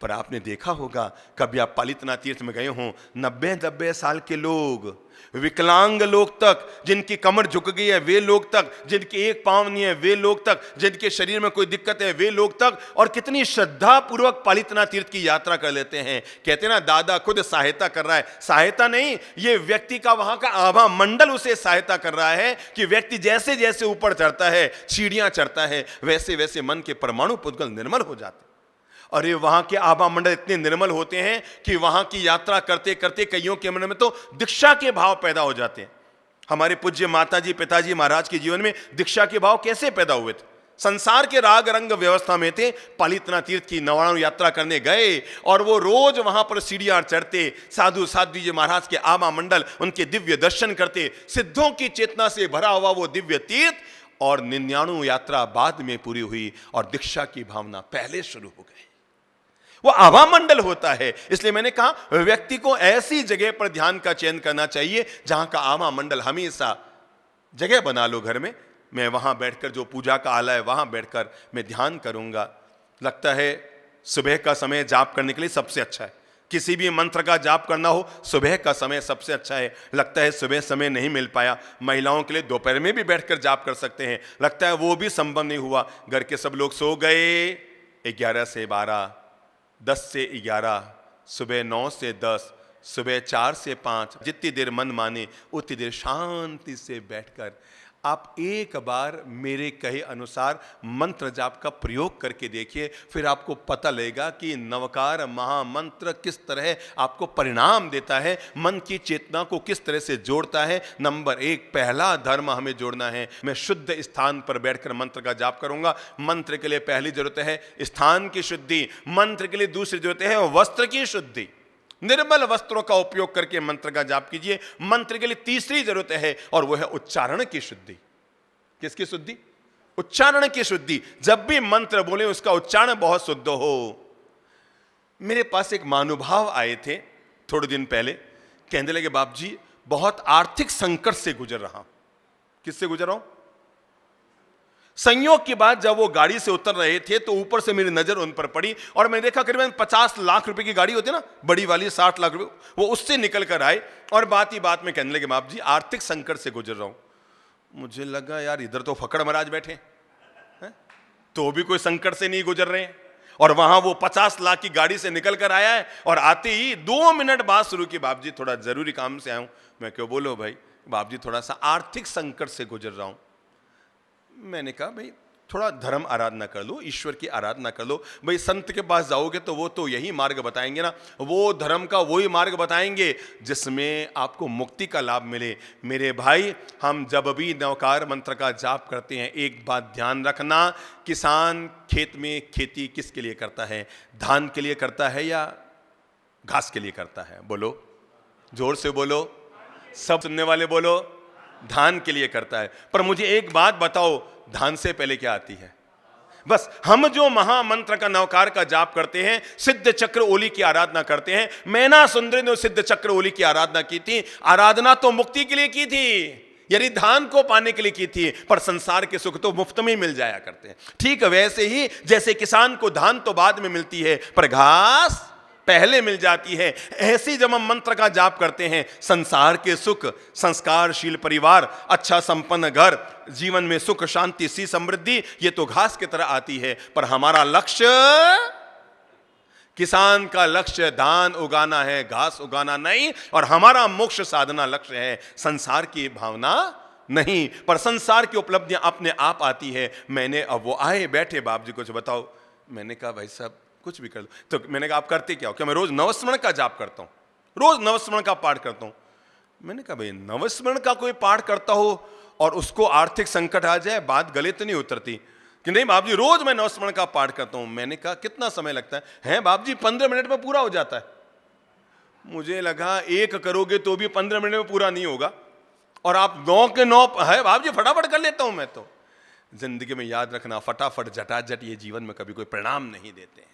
पर आपने देखा होगा कभी आप पालितना तीर्थ में गए हों, 90-90 साल के लोग, विकलांग लोग तक, जिनकी कमर झुक गई है वे लोग तक, जिनके एक पांव नहीं है वे लोग तक, जिनके शरीर में कोई दिक्कत है वे लोग तक, और कितनी श्रद्धा पूर्वक पालितना तीर्थ की यात्रा कर लेते हैं। कहते हैं ना दादा खुद सहायता कर रहा है। सहायता नहीं, ये व्यक्ति का वहां का आभा मंडल उसे सहायता कर रहा है कि व्यक्ति जैसे जैसे ऊपर चढ़ता है, सीढ़ियां चढ़ता है, वैसे वैसे मन के परमाणु पुद्गल निर्मल हो जाते। अरे वहां के आभा मंडल इतने निर्मल होते हैं कि वहां की यात्रा करते करते कईयों के मन में तो दीक्षा के भाव पैदा हो जाते हैं। हमारे पूज्य माताजी पिताजी महाराज के जीवन में दीक्षा के भाव कैसे पैदा हुए थे? संसार के राग रंग व्यवस्था में थे, पालितना तीर्थ की नवाणु यात्रा करने गए और वो रोज वहां पर सीढ़ियां चढ़ते, साधु साध्वी जी महाराज के आभा मंडल उनके दिव्य दर्शन करते, सिद्धों की चेतना से भरा हुआ वो दिव्य तीर्थ, और 99 यात्रा बाद में पूरी हुई और दीक्षा की भावना पहले शुरू हो गई। वो आभा मंडल होता है। इसलिए मैंने कहा व्यक्ति को ऐसी जगह पर ध्यान का चयन करना चाहिए जहां का आभा मंडल हमेशा, जगह बना लो घर में, मैं वहां बैठकर जो पूजा का आला है वहां बैठकर मैं ध्यान करूंगा। लगता है सुबह का समय जाप करने के लिए सबसे अच्छा है। किसी भी मंत्र का जाप करना हो सुबह का समय सबसे अच्छा है। लगता है सुबह समय नहीं मिल पाया, महिलाओं के लिए दोपहर में भी बैठकर जाप कर सकते हैं। लगता है वो भी संभव नहीं हुआ, घर के सब लोग सो गए, 11 से 12, 10 से 11, सुबह 9 से 10, सुबह 4 से 5, जितनी देर मन माने उतनी देर शांति से बैठकर आप एक बार मेरे कहे अनुसार मंत्र जाप का प्रयोग करके देखिए। फिर आपको पता लगेगा कि नवकार महामंत्र किस तरह आपको परिणाम देता है, मन की चेतना को किस तरह से जोड़ता है। नंबर 1, पहला धर्म हमें जोड़ना है। मैं शुद्ध स्थान पर बैठकर मंत्र का जाप करूंगा। मंत्र के लिए पहली जरूरत है स्थान की शुद्धि, मंत्र के लिए दूसरी जरूरत है वस्त्र की शुद्धि। निर्मल वस्त्रों का उपयोग करके मंत्र का जाप कीजिए। मंत्र के लिए तीसरी जरूरत है और वह है उच्चारण की शुद्धि। किसकी शुद्धि? उच्चारण की शुद्धि। जब भी मंत्र बोले उसका उच्चारण बहुत शुद्ध हो। मेरे पास एक महानुभाव आए थे थोड़े दिन पहले, कहने लगे बाप जी बहुत आर्थिक संकट से गुजर रहा हूं। किससे गुजर रहा हूं? संयोग की बात, जब वो गाड़ी से उतर रहे थे तो ऊपर से मेरी नजर उन पर पड़ी और मैंने देखा करीबन 50 लाख रुपए की गाड़ी होती है ना, बड़ी वाली 60 लाख रुपए, वो उससे निकल कर आए और बात ही बात में कहने लगे बाप जी आर्थिक संकट से गुजर रहा हूं। मुझे लगा यार इधर तो फकड़ महाराज बैठे हैं, तो भी कोई संकट से नहीं गुजर रहे हैं, और वहां वो 50 लाख की गाड़ी से निकल कर आया है और आते ही 2 मिनट बाद शुरू की, बाप जी थोड़ा जरूरी काम से आया हूं। मैं क्यों? बोलो भाई। बाप जी थोड़ा सा आर्थिक संकट से गुजर रहा हूं। मैंने कहा भाई थोड़ा धर्म आराधना कर लो, ईश्वर की आराधना कर लो। भाई संत के पास जाओगे तो वो तो यही मार्ग बताएंगे ना, वो धर्म का वही मार्ग बताएंगे जिसमें आपको मुक्ति का लाभ मिले। मेरे भाई हम जब भी नवकार मंत्र का जाप करते हैं एक बात ध्यान रखना, किसान खेत में खेती किसके लिए करता है? धान के लिए करता है या घास के लिए करता है? बोलो, जोर से बोलो, सब सुनने वाले बोलो। धान के लिए करता है। पर मुझे एक बात बताओ, धान से पहले क्या आती है? बस हम जो महामंत्र का नवकार का जाप करते हैं, सिद्ध चक्र ओली की आराधना करते हैं। मैना सुंदरी ने सिद्ध चक्र ओली की आराधना की थी। आराधना तो मुक्ति के लिए की थी, यानी धान को पाने के लिए की थी, पर संसार के सुख तो मुफ्त में मिल जाया करते हैं। ठीक वैसे ही जैसे किसान को धान तो बाद में मिलती है पर घास पहले मिल जाती है, ऐसी जब हम मंत्र का जाप करते हैं संसार के सुख, संस्कारशील परिवार, अच्छा संपन्न घर, जीवन में सुख शांति सी समृद्धि, ये तो घास की तरह आती है। पर हमारा लक्ष्य, किसान का लक्ष्य धान उगाना है, घास उगाना नहीं। और हमारा मोक्ष साधना लक्ष्य है, संसार की भावना नहीं। पर संसार की उपलब्धियां अपने आप आती है। मैंने, अब वो आए बैठे, बाप जी कुछ बताओ। मैंने कहा भाई साहब कुछ भी कर लो। तो मैंने कहा आप करते क्या हो? क्या? मैं रोज नवस्मरण का जाप करता हूं, रोज नवस्मरण का पाठ करता हूं। मैंने कहा भाई नवस्मरण का कोई पाठ करता हो और उसको आर्थिक संकट आ जाए, बात गले तो नहीं उतरती कि नहीं बाप जी रोज मैं नवस्मरण का पाठ करता हूं। मैंने कहा कितना समय लगता है बाप जी? 15 मिनट में पूरा हो जाता है। मुझे लगा एक करोगे तो भी 15 मिनट में पूरा नहीं होगा, और आप 9 के 9 है बाप जी फटाफट कर लेता हूं मैं तो। जिंदगी में याद रखना, फटाफट झटाझट ये जीवन में कभी कोई परिणाम नहीं देते हैं।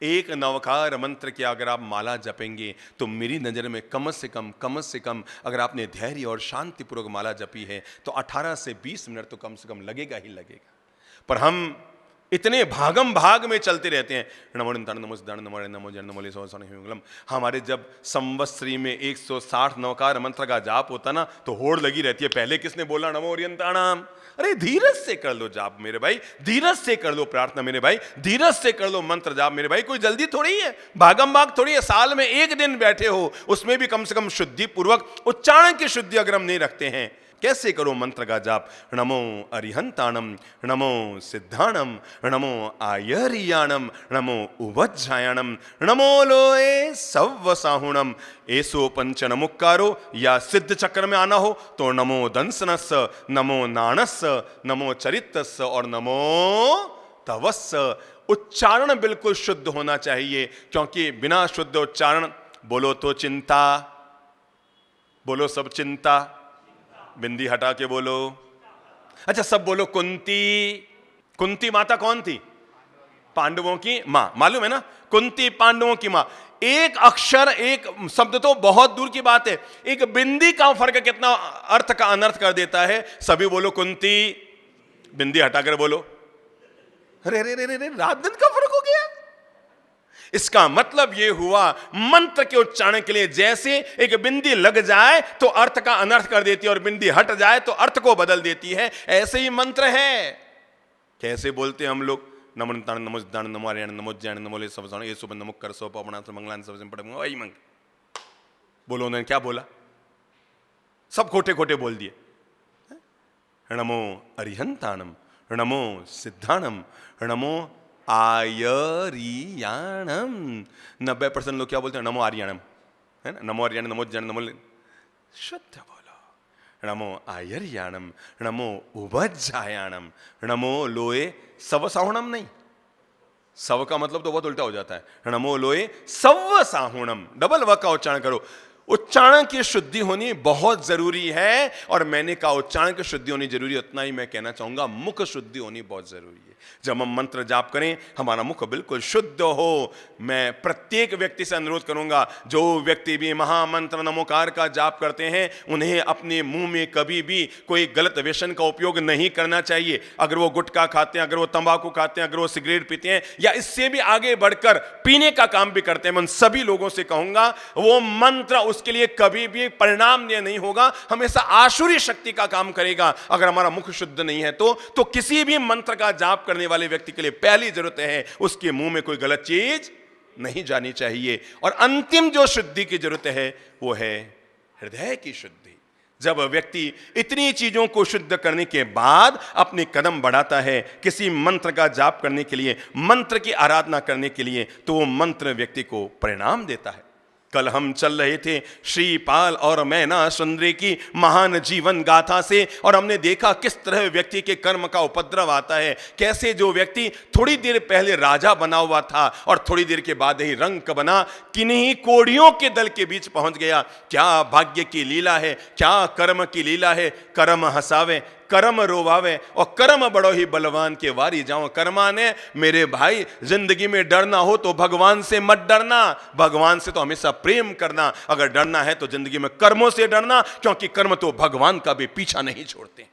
एक नवकार मंत्र की अगर आप माला जपेंगे तो मेरी नज़र में कम से कम अगर आपने धैर्य और शांतिपूर्वक माला जपी है तो 18 से 20 मिनट तो कम से कम लगेगा ही लगेगा। पर हम इतने भागम भाग में चलते रहते हैं। नमो नमो नमो। हमारे जब संवत्सरी में 160 नवकार मंत्र का जाप होता ना तो होड़ लगी रहती है, पहले किसने बोला नमो ओरियंताणाम। अरे धीरज से कर लो जाप मेरे भाई, धीरज से कर लो प्रार्थना मेरे भाई, धीरज से कर लो मंत्र जाप मेरे भाई। कोई जल्दी थोड़ी है, भागम भाग थोड़ी है। साल में एक दिन बैठे हो, उसमें भी कम से कम शुद्धि पूर्वक उच्चारण की शुद्धि अगर हम नहीं रखते हैं, कैसे करो मंत्र का जाप? नमो अरिहंताणम, नमो सिद्धाणम, नमो आयरियाणम, नमो उवज्जायणम, नमो लोए सव्वसाहुणम। ऐसो पंच नमुक्कारो या सिद्ध चक्र में आना हो तो नमो दंसनस, नमो नाणस, नमो चरितस और नमो तवस। उच्चारण बिल्कुल शुद्ध होना चाहिए, क्योंकि बिना शुद्ध उच्चारण, बोलो तो चिंता, बोलो सब चिंता, बिंदी हटा के बोलो। अच्छा सब बोलो कुंती। कुंती माता कौन थी? पांडवों की मां, मालूम है ना? कुंती पांडवों की मां। एक अक्षर, एक शब्द तो बहुत दूर की बात है, एक बिंदी का फर्क कितना अर्थ का अनर्थ कर देता है। सभी बोलो कुंती, बिंदी हटाकर बोलो। अरे रे रे रे रे, रात दिन का फर्क हो गया। इसका मतलब यह हुआ, मंत्र के उच्चारण के लिए जैसे एक बिंदी लग जाए तो अर्थ का अनर्थ कर देती है और बिंदी हट जाए तो अर्थ को बदल देती है, ऐसे ही मंत्र है। कैसे बोलते हैं हम लोग? नमो ताण, नमो दान, नमो आर्यण, नमो ज्ञान, नमो ले सब ये सुबह नमो कर सो पवना से मंगलान सब पढ़ वही मंग। बोलो उन्होंने क्या बोला? सब खोटे खोटे बोल दिए। नमो अरिहंताणम, नमो सिद्धाणम, नमो आयरियाणम। 90% लोग क्या बोलते हैं? नमो आर्याणम, है ना? नमो आर्याण, नमो ज्ञान, नमो शुद्ध बोलो। नमो आयरियाणम, नमो उवज्जायणम, नमो लोए सवसाहुणम। नहीं, सव का मतलब तो बहुत उल्टा हो जाता है। नमो लोए सव्वसाहुणम, डबल व का उच्चारण करो। उच्चारण की शुद्धि होनी बहुत जरूरी है, और मैंने कहा उच्चारण की शुद्धि होनी जरूरी, उतना ही मैं कहना चाहूंगा मुख शुद्धि होनी बहुत जरूरी है। जब हम मंत्र जाप करें हमारा मुख बिल्कुल शुद्ध हो। मैं प्रत्येक व्यक्ति से अनुरोध करूंगा, जो व्यक्ति भी महामंत्र नमोकार का जाप करते हैं उन्हें अपने मुंह में कभी भी कोई गलत व्यसन का उपयोग नहीं करना चाहिए। अगर वो गुटखा खाते हैं, अगर वो तंबाकू खाते हैं, अगर वो सिगरेट पीते हैं या इससे भी आगे बढ़कर पीने का काम भी करते हैं, मैं उन सभी लोगों से कहूंगा वो मंत्र उसके लिए कभी भी परिणामदेह नहीं होगा, हमेशा आसुरी शक्ति का काम करेगा। अगर हमारा मुख शुद्ध नहीं है तो किसी भी मंत्र का जाप करने वाले व्यक्ति के लिए पहली जरूरत है उसके मुंह में कोई गलत चीज नहीं जानी चाहिए। और अंतिम जो शुद्धि की जरूरत है वो है हृदय की शुद्धि। जब व्यक्ति इतनी चीजों को शुद्ध करने के बाद अपने कदम बढ़ाता है किसी मंत्र का जाप करने के लिए, मंत्र की आराधना करने के लिए, तो वो मंत्र व्यक्ति को परिणाम देता है। कल हम चल रहे थे श्रीपाल और मैना सुंदरी की महान जीवन गाथा से, और हमने देखा किस तरह व्यक्ति के कर्म का उपद्रव आता है। कैसे जो व्यक्ति थोड़ी देर पहले राजा बना हुआ था और थोड़ी देर के बाद ही रंक बना, किन्हीं कोड़ियों के दल के बीच पहुंच गया। क्या भाग्य की लीला है, क्या कर्म की लीला है। कर्म हंसावे, कर्म रोवावे, और कर्म बड़ो ही बलवान के वारी जाओ। कर्मा ने मेरे भाई जिंदगी में डरना हो तो भगवान से मत डरना, भगवान से तो हमेशा प्रेम करना। अगर डरना है तो जिंदगी में कर्मों से डरना, क्योंकि कर्म तो भगवान का भी पीछा नहीं छोड़ते।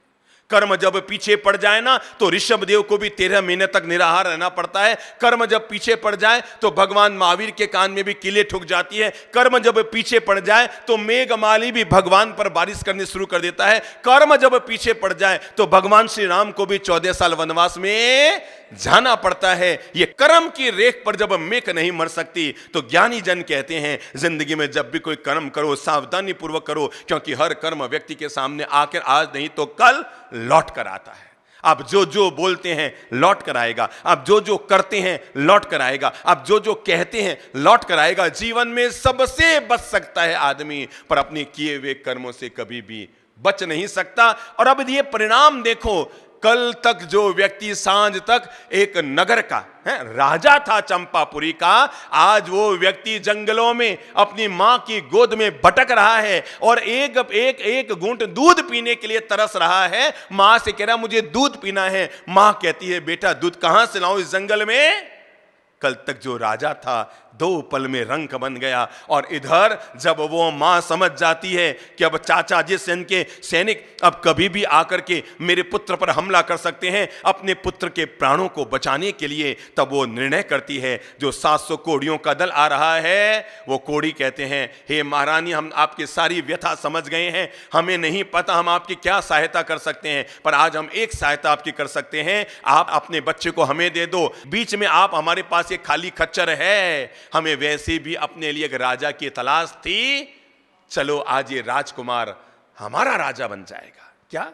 कर्म जब पीछे पड़ जाए ना तो ऋषभ देव को भी 13 महीने तक निराहार रहना पड़ता है। कर्म जब पीछे पड़ जाए तो भगवान महावीर के कान में भी किले ठुक जाती है। कर्म जब पीछे पड़ जाए तो मेघमाली भी भगवान पर बारिश करनी शुरू कर देता है। कर्म जब पीछे पड़ जाए तो भगवान श्री राम को भी 14 साल वनवास में जाना पड़ता है। ये कर्म की रेख पर जब मेघ नहीं मर सकती तो ज्ञानी जन कहते हैं जिंदगी में जब भी कोई कर्म करो सावधानी पूर्वक करो, क्योंकि हर कर्म व्यक्ति के सामने आकर आज नहीं तो कल लौट कर आता है। आप जो जो बोलते हैं लौट कर आएगा, आप जो जो करते हैं लौट कर आएगा, आप जो जो कहते हैं लौट कर आएगा। जीवन में सबसे बच सकता है आदमी, पर अपने किए हुए कर्मों से कभी भी बच नहीं सकता। और अब ये परिणाम देखो, कल तक जो व्यक्ति सांझ तक एक नगर का राजा था चंपापुरी का, आज वो व्यक्ति जंगलों में अपनी मां की गोद में भटक रहा है और एक घूंट दूध पीने के लिए तरस रहा है। मां से कह रहा मुझे दूध पीना है। मां कहती है बेटा दूध कहां से लाऊं इस जंगल में। कल तक जो राजा था 2 पल में रंक बन गया। और इधर जब वो मां समझ जाती है कि अब चाचा जी सेन के सैनिक अब कभी भी आकर के मेरे पुत्र पर हमला कर सकते हैं, अपने पुत्र के प्राणों को बचाने के लिए, तब वो निर्णय करती है। जो 700 कोड़ियों का दल आ रहा है, वो कोड़ी कहते हैं हे महारानी हम आपकी सारी व्यथा समझ गए हैं, हमें नहीं पता हम आपकी क्या सहायता कर सकते हैं, पर आज हम एक सहायता आपकी कर सकते हैं, आप अपने बच्चे को हमें दे दो। बीच में आप हमारे पास एक खाली खच्चर है, हमें वैसे भी अपने लिए एक राजा की तलाश थी, चलो आज ये राजकुमार हमारा राजा बन जाएगा। क्या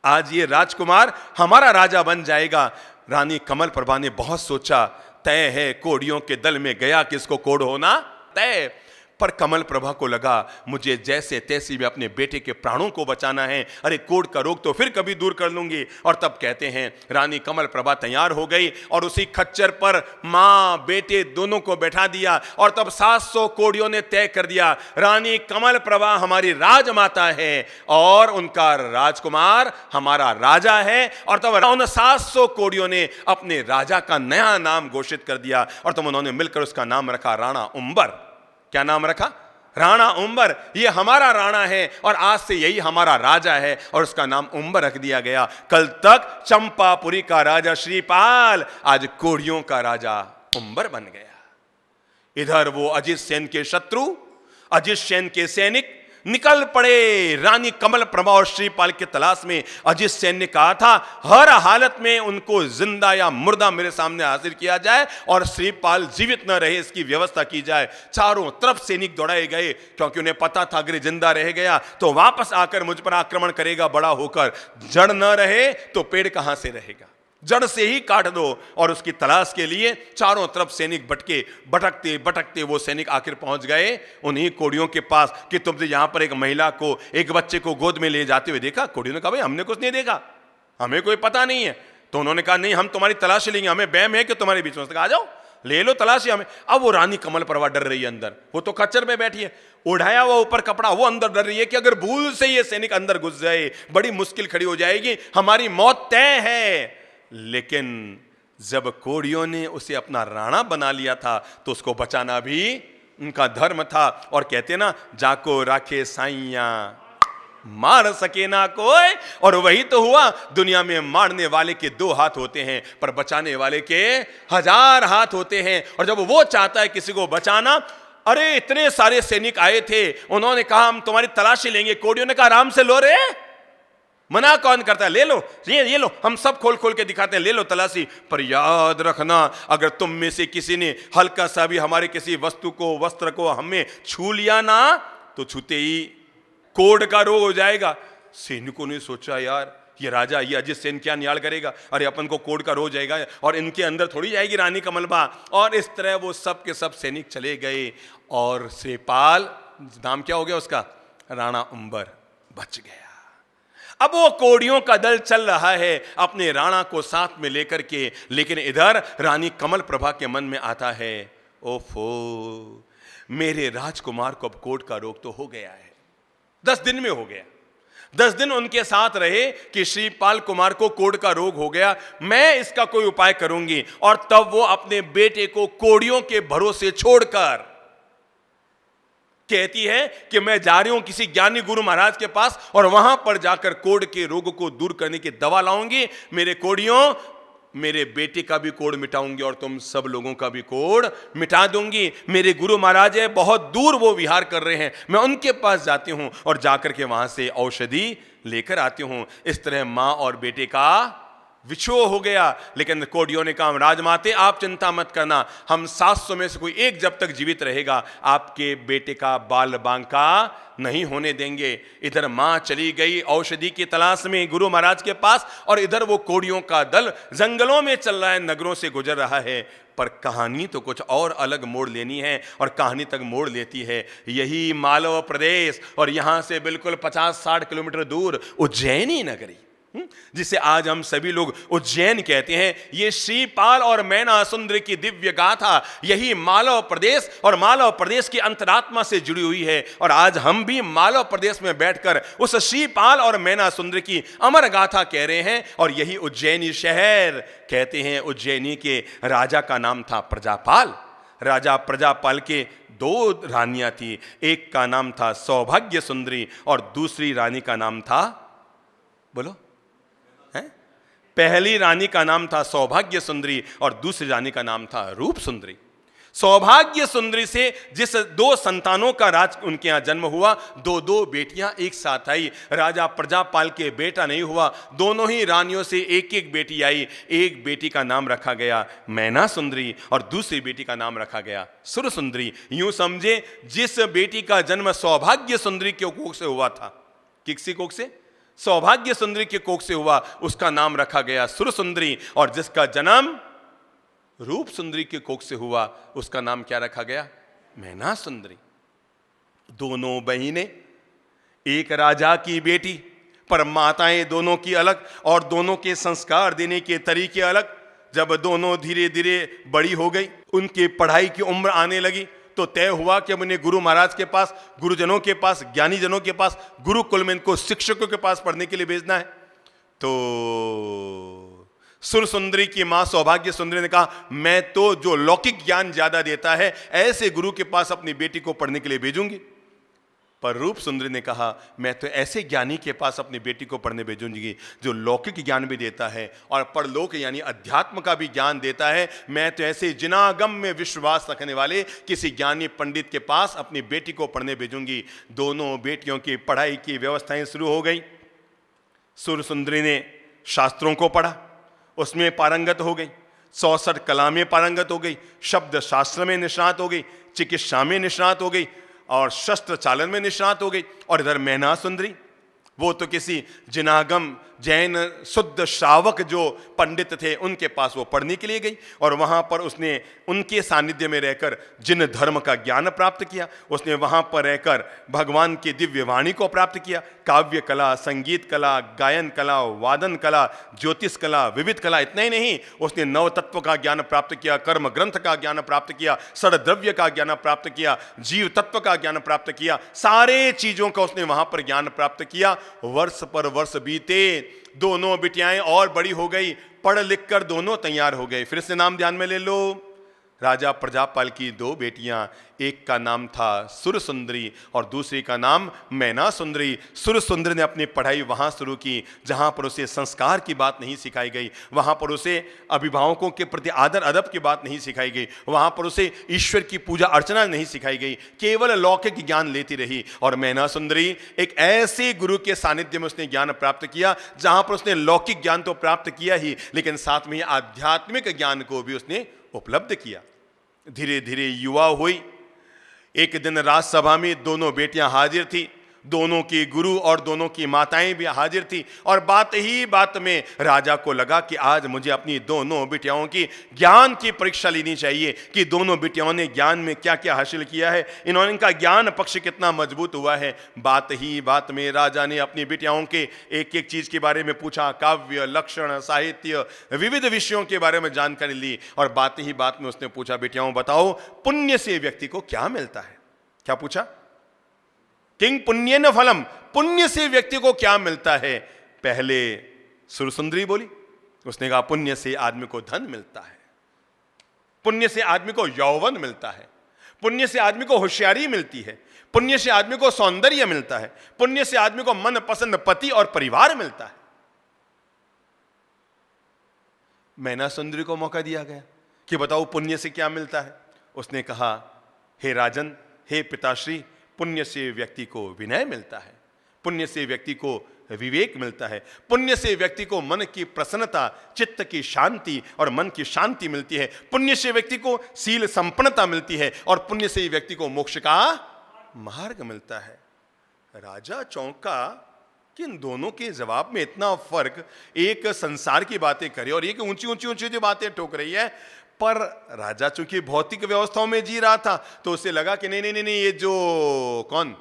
आज ये राजकुमार हमारा राजा बन जाएगा? रानी कमल प्रभा ने बहुत सोचा, तय है कोड़ियों के दल में गया किसको कोड़ होना तय। पर कमल प्रभा को लगा मुझे जैसे तैसे भी अपने बेटे के प्राणों को बचाना है। अरे कोड़ का रोग तो फिर कभी दूर कर लूंगी। और तब कहते हैं रानी कमल प्रभा तैयार हो गई और उसी खच्चर पर मां बेटे दोनों को बैठा दिया और तब 700 कोड़ियों ने तय कर दिया रानी कमल प्रभा हमारी राजमाता है और उनका राजकुमार हमारा राजा है। और तब उन 700 कोड़ियों ने अपने राजा का नया नाम घोषित कर दिया और तब उन्होंने मिलकर उसका नाम रखा राणा उम्बर। क्या नाम रखा? राणा उम्बर। ये हमारा राणा है और आज से यही हमारा राजा है और उसका नाम उम्बर रख दिया गया। कल तक चंपापुरी का राजा श्रीपाल आज कोड़ियों का राजा उम्बर बन गया। इधर वो अजित सेन के शत्रु, अजित सेन के सैनिक निकल पड़े रानी कमल प्रभा और श्रीपाल की तलाश में। अजित सेन ने कहा था हर हालत में उनको जिंदा या मुर्दा मेरे सामने हाजिर किया जाए और श्रीपाल जीवित न रहे इसकी व्यवस्था की जाए। चारों तरफ सैनिक दौड़ाए गए क्योंकि उन्हें पता था अगर जिंदा रह गया तो वापस आकर मुझ पर आक्रमण करेगा बड़ा होकर। जड़ न रहे तो पेड़ कहां से रहेगा, जड़ से ही काट दो। और उसकी तलाश के लिए चारों तरफ सैनिक भटकते भटकते वो सैनिक आखिर पहुंच गए उन्हीं कोड़ियों के पास कि तुमने यहां पर एक महिला को, एक बच्चे को गोद में ले जाते हुए देखा? कोड़ियों ने कहा भाई हमने कुछ नहीं देखा, हमें कोई पता नहीं है। तो उन्होंने कहा नहीं हम तुम्हारी तलाशी लेंगे, हमें बैम है कि तुम्हारे बीच में। आ जाओ ले लो तलाशी हमें। अब वो रानी कमल प्रभा डर रही है अंदर, वो तो खच्चर में बैठी है, उठाया हुआ ऊपर कपड़ा, वो अंदर डर रही है कि अगर भूल से ये सैनिक अंदर घुस जाए बड़ी मुश्किल खड़ी हो जाएगी, हमारी मौत तय है। लेकिन जब कोड़ियों ने उसे अपना राणा बना लिया था तो उसको बचाना भी उनका धर्म था। और कहते ना जाको राखे साइया मार सके ना कोई। और वही तो हुआ। दुनिया में मारने वाले के 2 हाथ होते हैं पर बचाने वाले के 1000 हाथ होते हैं। और जब वो चाहता है किसी को बचाना, अरे इतने सारे सैनिक आए थे, उन्होंने कहा हम तुम्हारी तलाशी लेंगे। कोड़ियों ने कहा आराम से लो रे, मना कौन करता है, ले लो ये लो, हम सब खोल खोल के दिखाते हैं, ले लो तलाशी। पर याद रखना अगर तुम में से किसी ने हल्का सा भी हमारे किसी वस्तु को, वस्त्र को हमें छू लिया ना तो छूते ही कोड़ का रोग हो जाएगा। सैनिकों ने सोचा यार ये राजा, ये अजित सेन क्या न्याल करेगा, अरे अपन को कोड़ का रोग जाएगा और इनके अंदर थोड़ी जाएगी रानी कमलबा। और इस तरह वो सब के सब सैनिक चले गए और श्रीपाल, नाम क्या हो गया उसका, राणा उम्बर, बच गया। अब वो कोड़ियों का दल चल रहा है अपने राणा को साथ में लेकर के। लेकिन इधर रानी कमल प्रभा के मन में आता है ओफो मेरे राजकुमार को अब कोड़ का रोग तो हो गया है। 10 दिन में हो गया। 10 दिन उनके साथ रहे कि श्रीपाल कुमार को कोड़ का रोग हो गया, मैं इसका कोई उपाय करूंगी। और तब वो अपने बेटे को कोड़ियों के भरोसे छोड़कर कहती है कि मैं जा रही हूं किसी ज्ञानी गुरु महाराज के पास और वहां पर जाकर कोड़ के रोग को दूर करने की दवा लाऊंगी। मेरे कोड़ियों, मेरे बेटे का भी कोड़ मिटाऊंगी और तुम सब लोगों का भी कोड़ मिटा दूंगी। मेरे गुरु महाराज है, बहुत दूर वो विहार कर रहे हैं, मैं उनके पास जाती हूं और जाकर के वहां से औषधि लेकर आती हूं। इस तरह मां और बेटे का विछोह हो गया। लेकिन कोड़ियों ने कहा राजमाते आप चिंता मत करना, हम 700 में से कोई एक जब तक जीवित रहेगा आपके बेटे का बाल बांका नहीं होने देंगे। इधर मां चली गई औषधि की तलाश में गुरु महाराज के पास और इधर वो कोड़ियों का दल जंगलों में चल रहा है, नगरों से गुजर रहा है। पर कहानी तो कुछ और अलग मोड़ लेनी है और कहानी तक मोड़ लेती है यही मालव प्रदेश और यहां से बिल्कुल 50-60 किलोमीटर दूर उज्जैनी नगरी, जिसे आज हम सभी लोग उज्जैन कहते हैं। ये श्रीपाल और मैना सुंदरी की दिव्य गाथा यही मालव प्रदेश और मालव प्रदेश की अंतरात्मा से जुड़ी हुई है। और आज हम भी मालव प्रदेश में बैठकर उस श्रीपाल और मैना सुंदरी की अमर गाथा कह रहे हैं। और यही उज्जैनी शहर कहते हैं। उज्जैनी के राजा का नाम था प्रजापाल। राजा प्रजापाल के 2 रानियां थी, एक का नाम था सौभाग्य सुंदरी और दूसरी रानी का नाम था, बोलो, पहली रानी का नाम था सौभाग्य सुंदरी और दूसरी रानी का नाम था रूप सुंदरी। सौभाग्य सुंदरी से जिस 2 संतानों का राज उनके यहां जन्म हुआ, 2 बेटियां एक साथ आई। राजा प्रजापाल के बेटा नहीं हुआ, दोनों ही रानियों से एक बेटी आई। एक बेटी का नाम रखा गया मैना सुंदरी और दूसरी बेटी का नाम रखा गया सुर सुंदरी। यूं समझे जिस बेटी का जन्म सौभाग्य सुंदरी के कोख से हुआ था, किसी कोख से, सौभाग्य सुंदरी के कोख से हुआ उसका नाम रखा गया सुर सुंदरी, और जिसका जन्म रूप सुंदरी के कोख से हुआ उसका नाम क्या रखा गया? मैना सुंदरी। दोनों बहिनें, एक राजा की बेटी, पर माताएं दोनों की अलग और दोनों के संस्कार देने के तरीके अलग। जब दोनों धीरे धीरे बड़ी हो गई, उनके पढ़ाई की उम्र आने लगी, तो तय हुआ कि अब उन्हें गुरु महाराज के पास, गुरुजनों के पास, ज्ञानी जनों के पास, गुरुकुल में इनको शिक्षकों के पास पढ़ने के लिए भेजना है। तो सुर सुंदरी की मां सौभाग्य सुंदरी ने कहा, मैं तो जो लौकिक ज्ञान ज्यादा देता है ऐसे गुरु के पास अपनी बेटी को पढ़ने के लिए भेजूंगी। पर रूप सुंदरी ने कहा, मैं तो ऐसे ज्ञानी के पास अपनी बेटी को पढ़ने भेजूंगी जो लौकिक ज्ञान भी देता है और परलोक यानी अध्यात्म का भी ज्ञान देता है। मैं तो ऐसे जिनागम में विश्वास रखने वाले किसी ज्ञानी पंडित के पास अपनी बेटी को पढ़ने भेजूंगी। दोनों बेटियों की पढ़ाई की व्यवस्थाएं शुरू हो गई। सुर सुंदरी ने शास्त्रों को पढ़ा, उसमें पारंगत हो गई, 64 कला में पारंगत हो गई, शब्द शास्त्र में निष्णात हो गई, चिकित्सा में निष्णात हो गई और शस्त्र चालन में निष्णात हो गई। और इधर मैना सुंदरी, वो तो किसी जिनागम जैन शुद्ध श्रावक जो पंडित थे उनके पास वो पढ़ने के लिए गई, और वहां पर उसने उनके सानिध्य में रहकर जिन धर्म का ज्ञान प्राप्त किया, उसने वहां पर रहकर भगवान की दिव्य वाणी को प्राप्त किया। काव्य कला, संगीत कला, गायन कला, वादन कला, ज्योतिष कला, विविध कला, इतना ही नहीं, उसने नव तत्व का ज्ञान प्राप्त किया, कर्म ग्रंथ का ज्ञान प्राप्त किया, षड द्रव्य का ज्ञान प्राप्त किया, जीव तत्व का ज्ञान प्राप्त किया, सारे चीजों का उसने वहां पर ज्ञान प्राप्त किया। वर्ष पर वर्ष बीते, दोनों बिटियाएं और बड़ी हो गई, पढ़ लिख कर दोनों तैयार हो गए। फिर से नाम ध्यान में ले लो, राजा प्रजापाल की 2 बेटियां, एक का नाम था सुर सुंदरी और दूसरी का नाम मैना सुंदरी। सुर सुंदरी ने अपनी पढ़ाई वहां शुरू की जहां पर उसे संस्कार की बात नहीं सिखाई गई, वहां पर उसे अभिभावकों के प्रति आदर अदब की बात नहीं सिखाई गई, वहां पर उसे ईश्वर की पूजा अर्चना नहीं सिखाई गई, केवल लौकिक ज्ञान लेती रही। और मैना सुंदरी एक ऐसे गुरु के सानिध्य में उसने ज्ञान प्राप्त किया जहां पर उसने लौकिक ज्ञान तो प्राप्त किया ही, लेकिन साथ में आध्यात्मिक ज्ञान को भी उसने उपलब्ध किया। धीरे धीरे युवा हुई। एक दिन राजसभा में दोनों बेटियां हाजिर थी, दोनों की गुरु और दोनों की माताएं भी हाजिर थी, और बात ही बात में राजा को लगा कि आज मुझे अपनी दोनों बिटियाओं की ज्ञान की परीक्षा लेनी चाहिए कि दोनों बिटियाओं ने ज्ञान में क्या क्या हासिल किया है, इनका ज्ञान पक्ष कितना मजबूत हुआ है। बात ही बात में राजा ने अपनी बिटियाओं के एक एक चीज के बारे में पूछा, काव्य, लक्षण, साहित्य, विविध विषयों के बारे में जानकारी ली, और बात ही बात में उसने पूछा, बेटियाओं बताओ पुण्य से व्यक्ति को क्या मिलता है? क्या पूछा? किंग पुण्येन फलम, पुण्य से व्यक्ति को क्या मिलता है? पहले सुरसुंदरी बोली, उसने कहा पुण्य से आदमी को धन मिलता है, पुण्य से आदमी को यौवन मिलता है, पुण्य से आदमी को होशियारी मिलती है, पुण्य से आदमी को सौंदर्य मिलता है, पुण्य से आदमी को मन पसंद पति और परिवार मिलता है। मैना सुंदरी को मौका दिया गया कि बताओ पुण्य से क्या मिलता है। उसने कहा, हे राजन, हे पिताश्री, पुण्य से व्यक्ति को विनय मिलता है, पुण्य से व्यक्ति को विवेक मिलता है, पुण्य से व्यक्ति को मन की प्रसन्नता, चित्त की शांति और मन की शांति मिलती है, पुण्य से व्यक्ति को शील संपन्नता मिलती है, और पुण्य से व्यक्ति को मोक्ष का मार्ग मिलता है। राजा चौंका कि इन दोनों के जवाब में इतना फर्क, एक संसार की बातें करे और एक ऊंची ऊंची ऊंची जो बातें ठोक रही है। पर राजा चूंकि भौतिक व्यवस्थाओं में जी रहा था तो उसे लगा कि नहीं, ये जो कौन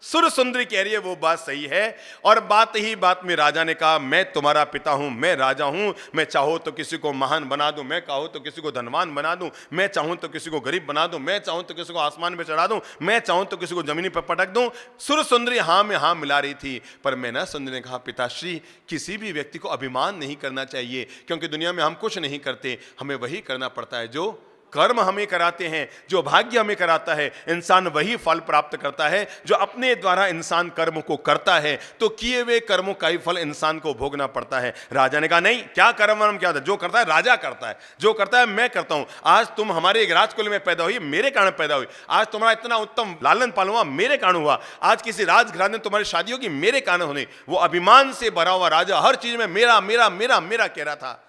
सुर सुंदरी कह रही है वो बात सही है। और बात ही बात में राजा ने कहा, मैं तुम्हारा पिता हूं, मैं राजा हूं, मैं चाहूं तो किसी को महान बना दूं, मैं चाहूं तो किसी को धनवान बना दूं, मैं चाहूं तो किसी को गरीब बना दूं, मैं चाहूं तो किसी को आसमान में चढ़ा दूं, मैं चाहूं तो किसी को जमीनी पर पटक दूं। सुर सुंदरी हाँ में हाँ मिला रही थी। पर मैना सुंदरी ने कहा, पिताश्री, किसी भी व्यक्ति को अभिमान नहीं करना चाहिए, क्योंकि दुनिया में हम कुछ नहीं करते, हमें वही करना पड़ता है जो कर्म हमें कराते हैं, जो भाग्य हमें कराता है। इंसान वही फल प्राप्त करता है जो अपने द्वारा इंसान कर्म को करता है, तो किए हुए कर्मों का ही फल इंसान को भोगना पड़ता है। राजा ने कहा, नहीं, क्या कर्म वर्म क्या होता है? जो करता है राजा करता है, जो करता है मैं करता हूं। आज तुम हमारे एक राजकुल में पैदा हुई, मेरे कारण पैदा हुई। आज तुम्हारा इतना उत्तम लालन पालन हुआ, मेरे कारण हुआ। आज किसी राजघराने में तुम्हारी शादी होगी, मेरे कारण होने। वो अभिमान से भरा हुआ राजा हर चीज में मेरा मेरा मेरा मेरा कह रहा था।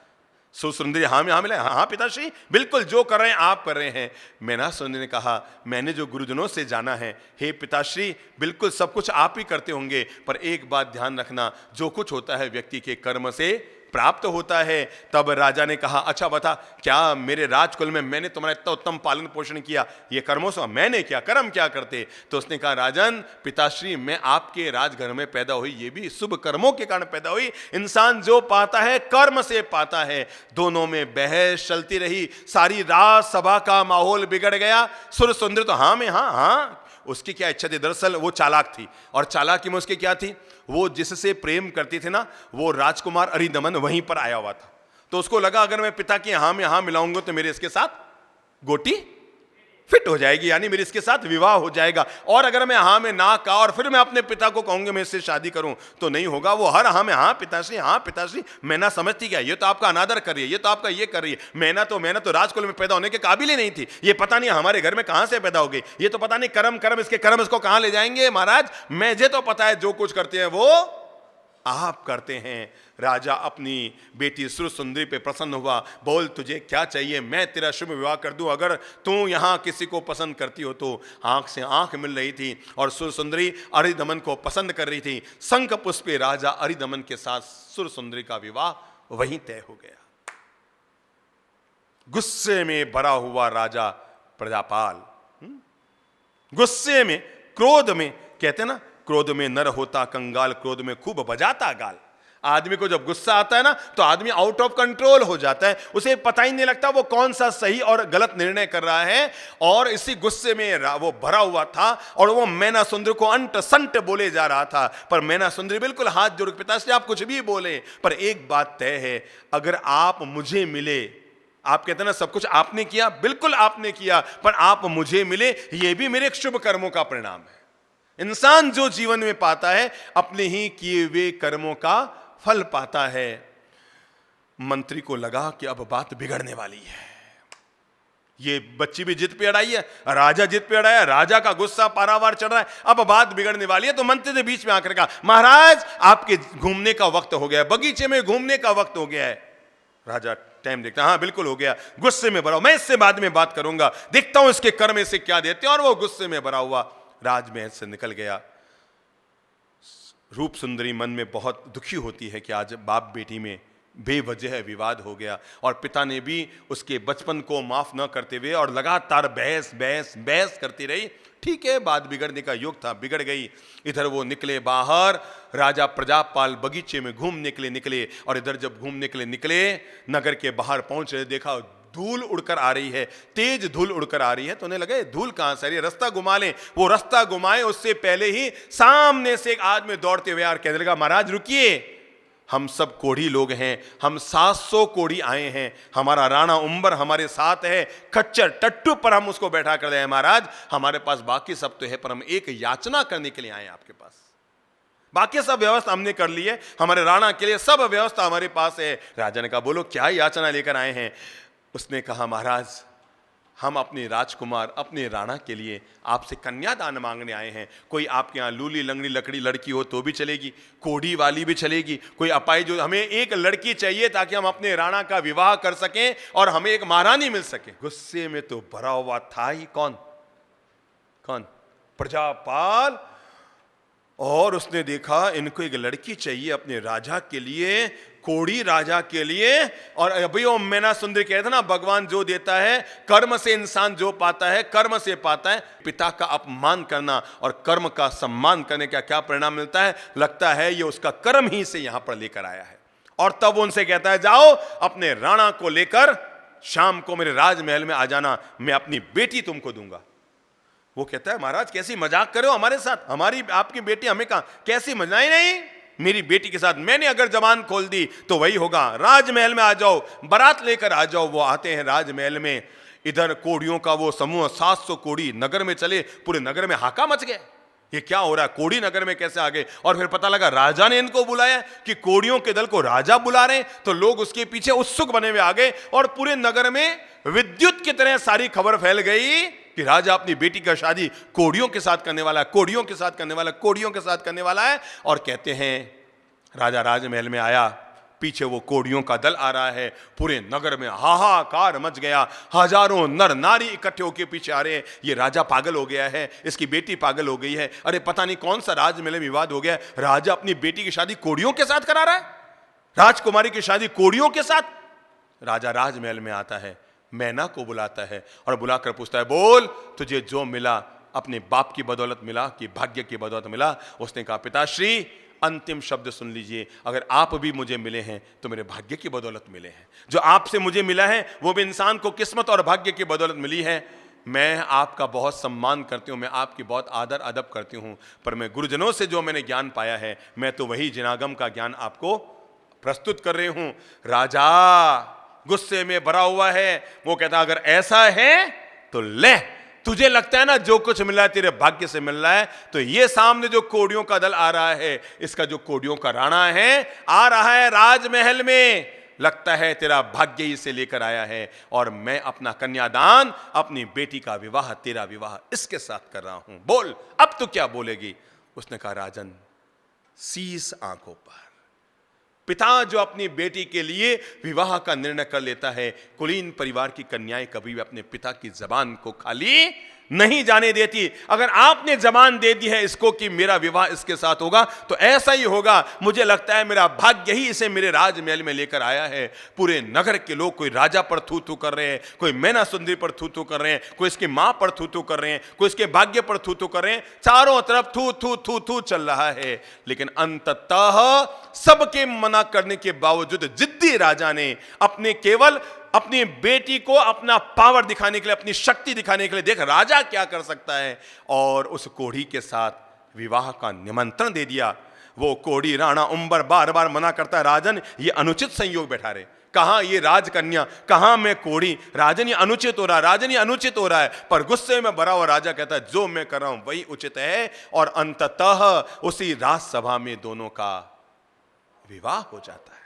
सुसुंदरी हाँ में हाँ मिला, हाँ पिताश्री बिल्कुल जो कर रहे हैं आप कर रहे हैं। मैनासुंदरी ने कहा मैंने जो गुरुजनों से जाना है, हे पिताश्री बिल्कुल सब कुछ आप ही करते होंगे, पर एक बात ध्यान रखना, जो कुछ होता है व्यक्ति के कर्म से प्राप्त होता है। तब राजा ने कहा अच्छा बता, क्या मेरे राजकुल में मैंने तुम्हारा इतना उत्तम पालन पोषण किया, ये कर्मों से मैंने क्या कर्म क्या करते? तो उसने कहा राजन पिताश्री मैं आपके राजघर में पैदा हुई, ये भी शुभ कर्मों के कारण पैदा हुई। इंसान जो पाता है कर्म से पाता है। दोनों में बहस चलती रही, सारी रात सभा का माहौल बिगड़ गया। सुरसुंदरी तो हाँ में हाँ हाँ, उसकी क्या इच्छा थी? दरअसल वो चालाक थी, और चालाकी में उसकी क्या थी, वो जिससे प्रेम करती थी ना, वो राजकुमार अरिदमन वहीं पर आया हुआ था। तो उसको लगा अगर मैं पिता की हाँ में हाँ मिलाऊंगा तो मेरे इसके साथ गोटी फिट हो जाएगी, यानी मेरे इसके साथ विवाह हो जाएगा। और अगर मैं हाँ में ना कहा और फिर मैं अपने पिता को कहूंगा मैं इससे शादी करूं तो नहीं होगा। वो हर हाँ में हाँ पिताश्री। मैना समझती क्या, ये तो आपका अनादर कर रही है, ये तो आपका ये कर रही है। मैना तो राजकुल में पैदा होने के काबिल ही नहीं थी, ये पता नहीं हमारे घर में कहां से पैदा हो गई, ये तो पता नहीं कर्म इसके कर्म इसको कहां ले जाएंगे। महाराज मुझे तो पता है जो कुछ करते हैं वो आप करते हैं। राजा अपनी बेटी सुरसुंदरी पे प्रसन्न हुआ, बोल तुझे क्या चाहिए, मैं तेरा शुभ विवाह कर दूं, अगर तू यहां किसी को पसंद करती हो तो। आंख से आंख मिल रही थी और सुरसुंदरी अरिदमन को पसंद कर रही थी। शंख पुष्पे राजा अरिदमन के साथ सुरसुंदरी का विवाह वहीं तय हो गया। गुस्से में भरा हुआ राजा प्रजापाल, गुस्से में, क्रोध में, कहते ना क्रोध में नर होता कंगाल, क्रोध में खूब बजाता गाल। आदमी को जब गुस्सा आता है ना तो आदमी आउट ऑफ कंट्रोल हो जाता है, उसे पता ही नहीं लगता वो कौन सा सही और गलत निर्णय कर रहा है। और इसी गुस्से में वो भरा हुआ था और वो मैनासुंदरी को अंट संट बोले जा रहा था। पर मैनासुंदरी बिल्कुल हाथ जोड़, पिताश्री आप कुछ भी बोले, पर एक बात तय है, अगर आप मुझे मिले, आप कहते हैं ना सब कुछ आपने किया, बिल्कुल आपने किया, पर आप मुझे मिले ये भी मेरे शुभ कर्मों का परिणाम है। इंसान जो जीवन में पाता है अपने ही किए हुए कर्मों का फल पाता है। मंत्री को लगा कि अब बात बिगड़ने वाली है, ये बच्ची भी जिद पे अड़ाई है, राजा जिद पे अड़ाया, राजा का गुस्सा पारावार चढ़ रहा है, अब बात बिगड़ने वाली है। तो मंत्री ने बीच में आकर कहा महाराज आपके घूमने का वक्त हो गया है, बगीचे में घूमने का वक्त हो गया है। राजा टाइम देखता, हाँ बिल्कुल हो गया, गुस्से में भरा, मैं इससे बाद में बात करूंगा, देखता हूं इसके कर्म से क्या देते हैं। और वो गुस्से में भरा हुआ राजमहल से निकल गया। रूप सुंदरी मन में बहुत दुखी होती है कि आज बाप बेटी में बेवजह विवाद हो गया, और पिता ने भी उसके बचपन को माफ न करते हुए और लगातार बहस करती रही। ठीक है, बात बिगड़ने का योग था, बिगड़ गई। इधर वो निकले बाहर, राजा प्रजापाल बगीचे में घूमने के लिए निकले, और इधर जब घूमने के लिए निकले, नगर के बाहर पहुंचे, देखा धूल उड़कर आ रही है, तेज धूल उड़कर आ रही है। तो उन्हें लगे धूल कहां से आ रही है, रास्ता घुमा लें। वो रास्ता घुमाए, उससे पहले ही सामने से एक आदमी दौड़ते हुए यार कहने लगा महाराज रुकिए, हम सब कोढ़ी लोग हैं, हम 700 कोढ़ी आए हैं, हमारा राणा उम्बर हमारे साथ है, खच्चर टट्टू पर हम उसको बैठा कर दे महाराज, हमारे पास बाकी सब तो है, पर हम एक याचना करने के लिए आए आपके पास। बाकी सब व्यवस्था हमने कर ली है, हमारे राणा के लिए सब व्यवस्था हमारे पास है। राजा ने कहा बोलो क्या याचना लेकर आए हैं। उसने कहा महाराज हम अपने राजकुमार, अपने राणा के लिए आपसे कन्यादान मांगने आए हैं। कोई आपके यहाँ लूली लंगड़ी लकड़ी लड़की हो तो भी चलेगी, कोढ़ी वाली भी चलेगी, कोई अपाई जो, हमें एक लड़की चाहिए ताकि हम अपने राणा का विवाह कर सकें और हमें एक महारानी मिल सके। गुस्से में तो भरा हुआ था ही कौन, प्रजापाल। और उसने देखा इनको एक लड़की चाहिए अपने राजा के लिए, कोढ़ी राजा के लिए। और अभी वो मैनासुंदरी कहते ना भगवान जो देता है कर्म से इंसान जो पाता है कर्म से पाता है। पिता का अपमान करना और कर्म का सम्मान करने का क्या परिणाम मिलता है, लगता है ये उसका कर्म ही से यहां पर लेकर आया है। और तब उनसे कहता है जाओ अपने राणा को लेकर शाम को मेरे राजमहल में आ जाना, मैं अपनी बेटी तुमको दूंगा। वो कहता है महाराज कैसी मजाक करे हो हमारे साथ, हमारी आपकी बेटी हमें कहां, कैसी मजाक, नहीं मेरी बेटी के साथ मैंने अगर जबान खोल दी तो वही होगा, राजमहल में आ जाओ, बारात लेकर आ जाओ। वो आते हैं राजमहल में, इधर कोढ़ियों का वो समूह 700 कोढ़ी नगर में चले, पूरे नगर में हाका मच गया, ये क्या हो रहा है, कोढ़ी नगर में कैसे आ गए। और फिर पता लगा राजा ने इनको बुलाया कि कोढ़ियों के दल को राजा बुला रहे हैं, तो लोग उसके पीछे उत्सुक बने हुए आ गए और पूरे नगर में विद्युत की तरह सारी खबर फैल गई कि राजा अपनी बेटी का शादी कोढ़ियों के साथ करने वाला है, कोढ़ियों के साथ करने वाला, कोढ़ियों के साथ करने वाला है। और कहते हैं राजा राजमहल में आया, पीछे वो कोड़ियों का दल आ रहा है। पूरे नगर में हाहाकार मच गया, हजारों नर नारी इकट्ठे होकर पीछे आ रहे हैं। ये राजा पागल हो गया है, इसकी बेटी पागल हो गई है, अरे पता नहीं कौन सा राजमहल में विवाद हो गया, राजा अपनी बेटी की शादी कोड़ियों के साथ करा रहा है, राजकुमारी की शादी कोड़ियों के साथ। राजा राजमहल में आता है, मैना को बुलाता है और बुलाकर पूछता है, बोल तुझे जो मिला अपने बाप की बदौलत मिला कि भाग्य की बदौलत मिला? उसने कहा, पिताश्री अंतिम शब्द सुन लीजिए, अगर आप भी मुझे मिले हैं तो मेरे भाग्य की बदौलत मिले हैं। जो आपसे मुझे मिला है वो भी इंसान को किस्मत और भाग्य की बदौलत मिली है। मैं आपका बहुत सम्मान करती हूँ, मैं आपकी बहुत आदर अदब करती हूँ, पर मैं गुरुजनों से जो मैंने ज्ञान पाया है, मैं तो वही जिनागम का ज्ञान आपको प्रस्तुत कर रही हूँ। राजा गुस्से में भरा हुआ है, वो कहता अगर ऐसा है तो ले, तुझे लगता है ना जो कुछ मिल रहा है तेरे भाग्य से मिल रहा है, तो ये सामने जो कोड़ियों का दल आ रहा है, इसका जो कोड़ियों का राणा है आ रहा है राजमहल में, लगता है तेरा भाग्य ही से लेकर आया है, और मैं अपना कन्यादान, अपनी बेटी का विवाह, तेरा विवाह इसके साथ कर रहा हूं, बोल अब तू क्या बोलेगी? उसने कहा, राजन शीश आंखों पर। पिता जो अपनी बेटी के लिए विवाह का निर्णय कर लेता है, कुलीन परिवार की कन्याएं कभी भी अपने पिता की जबान को खाली नहीं जाने देती। अगर आपने जबान दे दी है इसको कि मेरा विवाह इसके साथ होगा, तो ऐसा ही होगा। मुझे लगता है मेरा भाग्य ही इसे मेरे राजमहल में लेकर आया है। पूरे नगर के लोग कोई राजा पर थू थू कर रहे हैं, कोई मैना सुंदरी पर थू थू कर रहे हैं, कोई इसकी मां पर थू थू कर रहे हैं, कोई इसके भाग्य पर थू थू कर रहे हैं, चारों तरफ थू थू थू थू चल रहा है। लेकिन अंततः सबके मना करने के बावजूद जिद्दी राजा ने अपने केवल अपनी बेटी को अपना पावर दिखाने के लिए, अपनी शक्ति दिखाने के लिए, देख राजा क्या कर सकता है, और उस कोढ़ी के साथ विवाह का निमंत्रण दे दिया। वो कोढ़ी राणा उम्बर बार बार मना करता है, राजन ये अनुचित संयोग बैठा रहे, कहां ये राजकन्या, कहां मैं कोढ़ी, राजन ये अनुचित हो रहा है, राजन ये अनुचित हो रहा है। पर गुस्से में भरा हुआ राजा कहता है, जो मैं कर रहा हूं वही उचित है, और अंततः उसी राजसभा में दोनों का विवाह हो जाता है।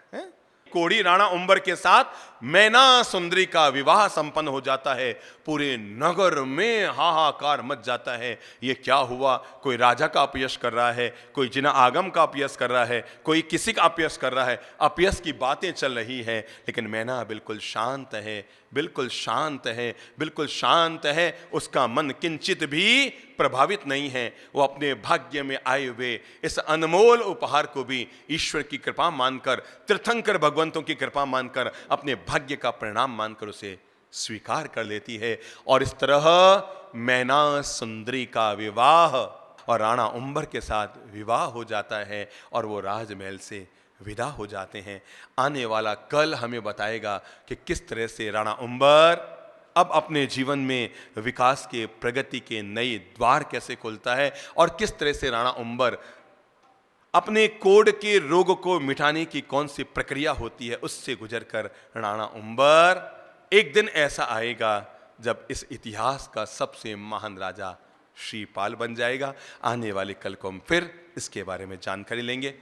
कोढ़ी राणा उम्बर के साथ मैना सुंदरी का विवाह संपन्न हो जाता है। पूरे नगर में हाहाकार मच जाता है, ये क्या हुआ? कोई राजा का अपयश कर रहा है, कोई जिना आगम का अपयश कर रहा है, कोई किसी का अपयश कर रहा है, अपयश की बातें चल रही हैं। लेकिन मैना बिल्कुल शांत है, बिल्कुल शांत है, बिल्कुल शांत है। उसका मन किंचित भी प्रभावित नहीं है। वो अपने भाग्य में आए हुए इस अनमोल उपहार को भी ईश्वर की कृपा मानकर, तीर्थंकर भगवंतों की कृपा मानकर, अपने भाग्य का परिणाम मानकर उसे स्वीकार कर लेती है। और इस तरह मैना सुंदरी का विवाह और राणा उम्बर के साथ विवाह हो जाता है, और वो राजमहल से विदा हो जाते हैं। आने वाला कल हमें बताएगा कि किस तरह से राणा उम्बर अब अपने जीवन में विकास के, प्रगति के नए द्वार कैसे खुलता है, और किस तरह से राणा उम्बर अपने कोढ़ के रोग को मिटाने की कौन सी प्रक्रिया होती है, उससे गुजरकर राणा उम्बर एक दिन ऐसा आएगा जब इस इतिहास का सबसे महान राजा श्रीपाल बन जाएगा। आने वाले कल को हम फिर इसके बारे में जानकारी लेंगे।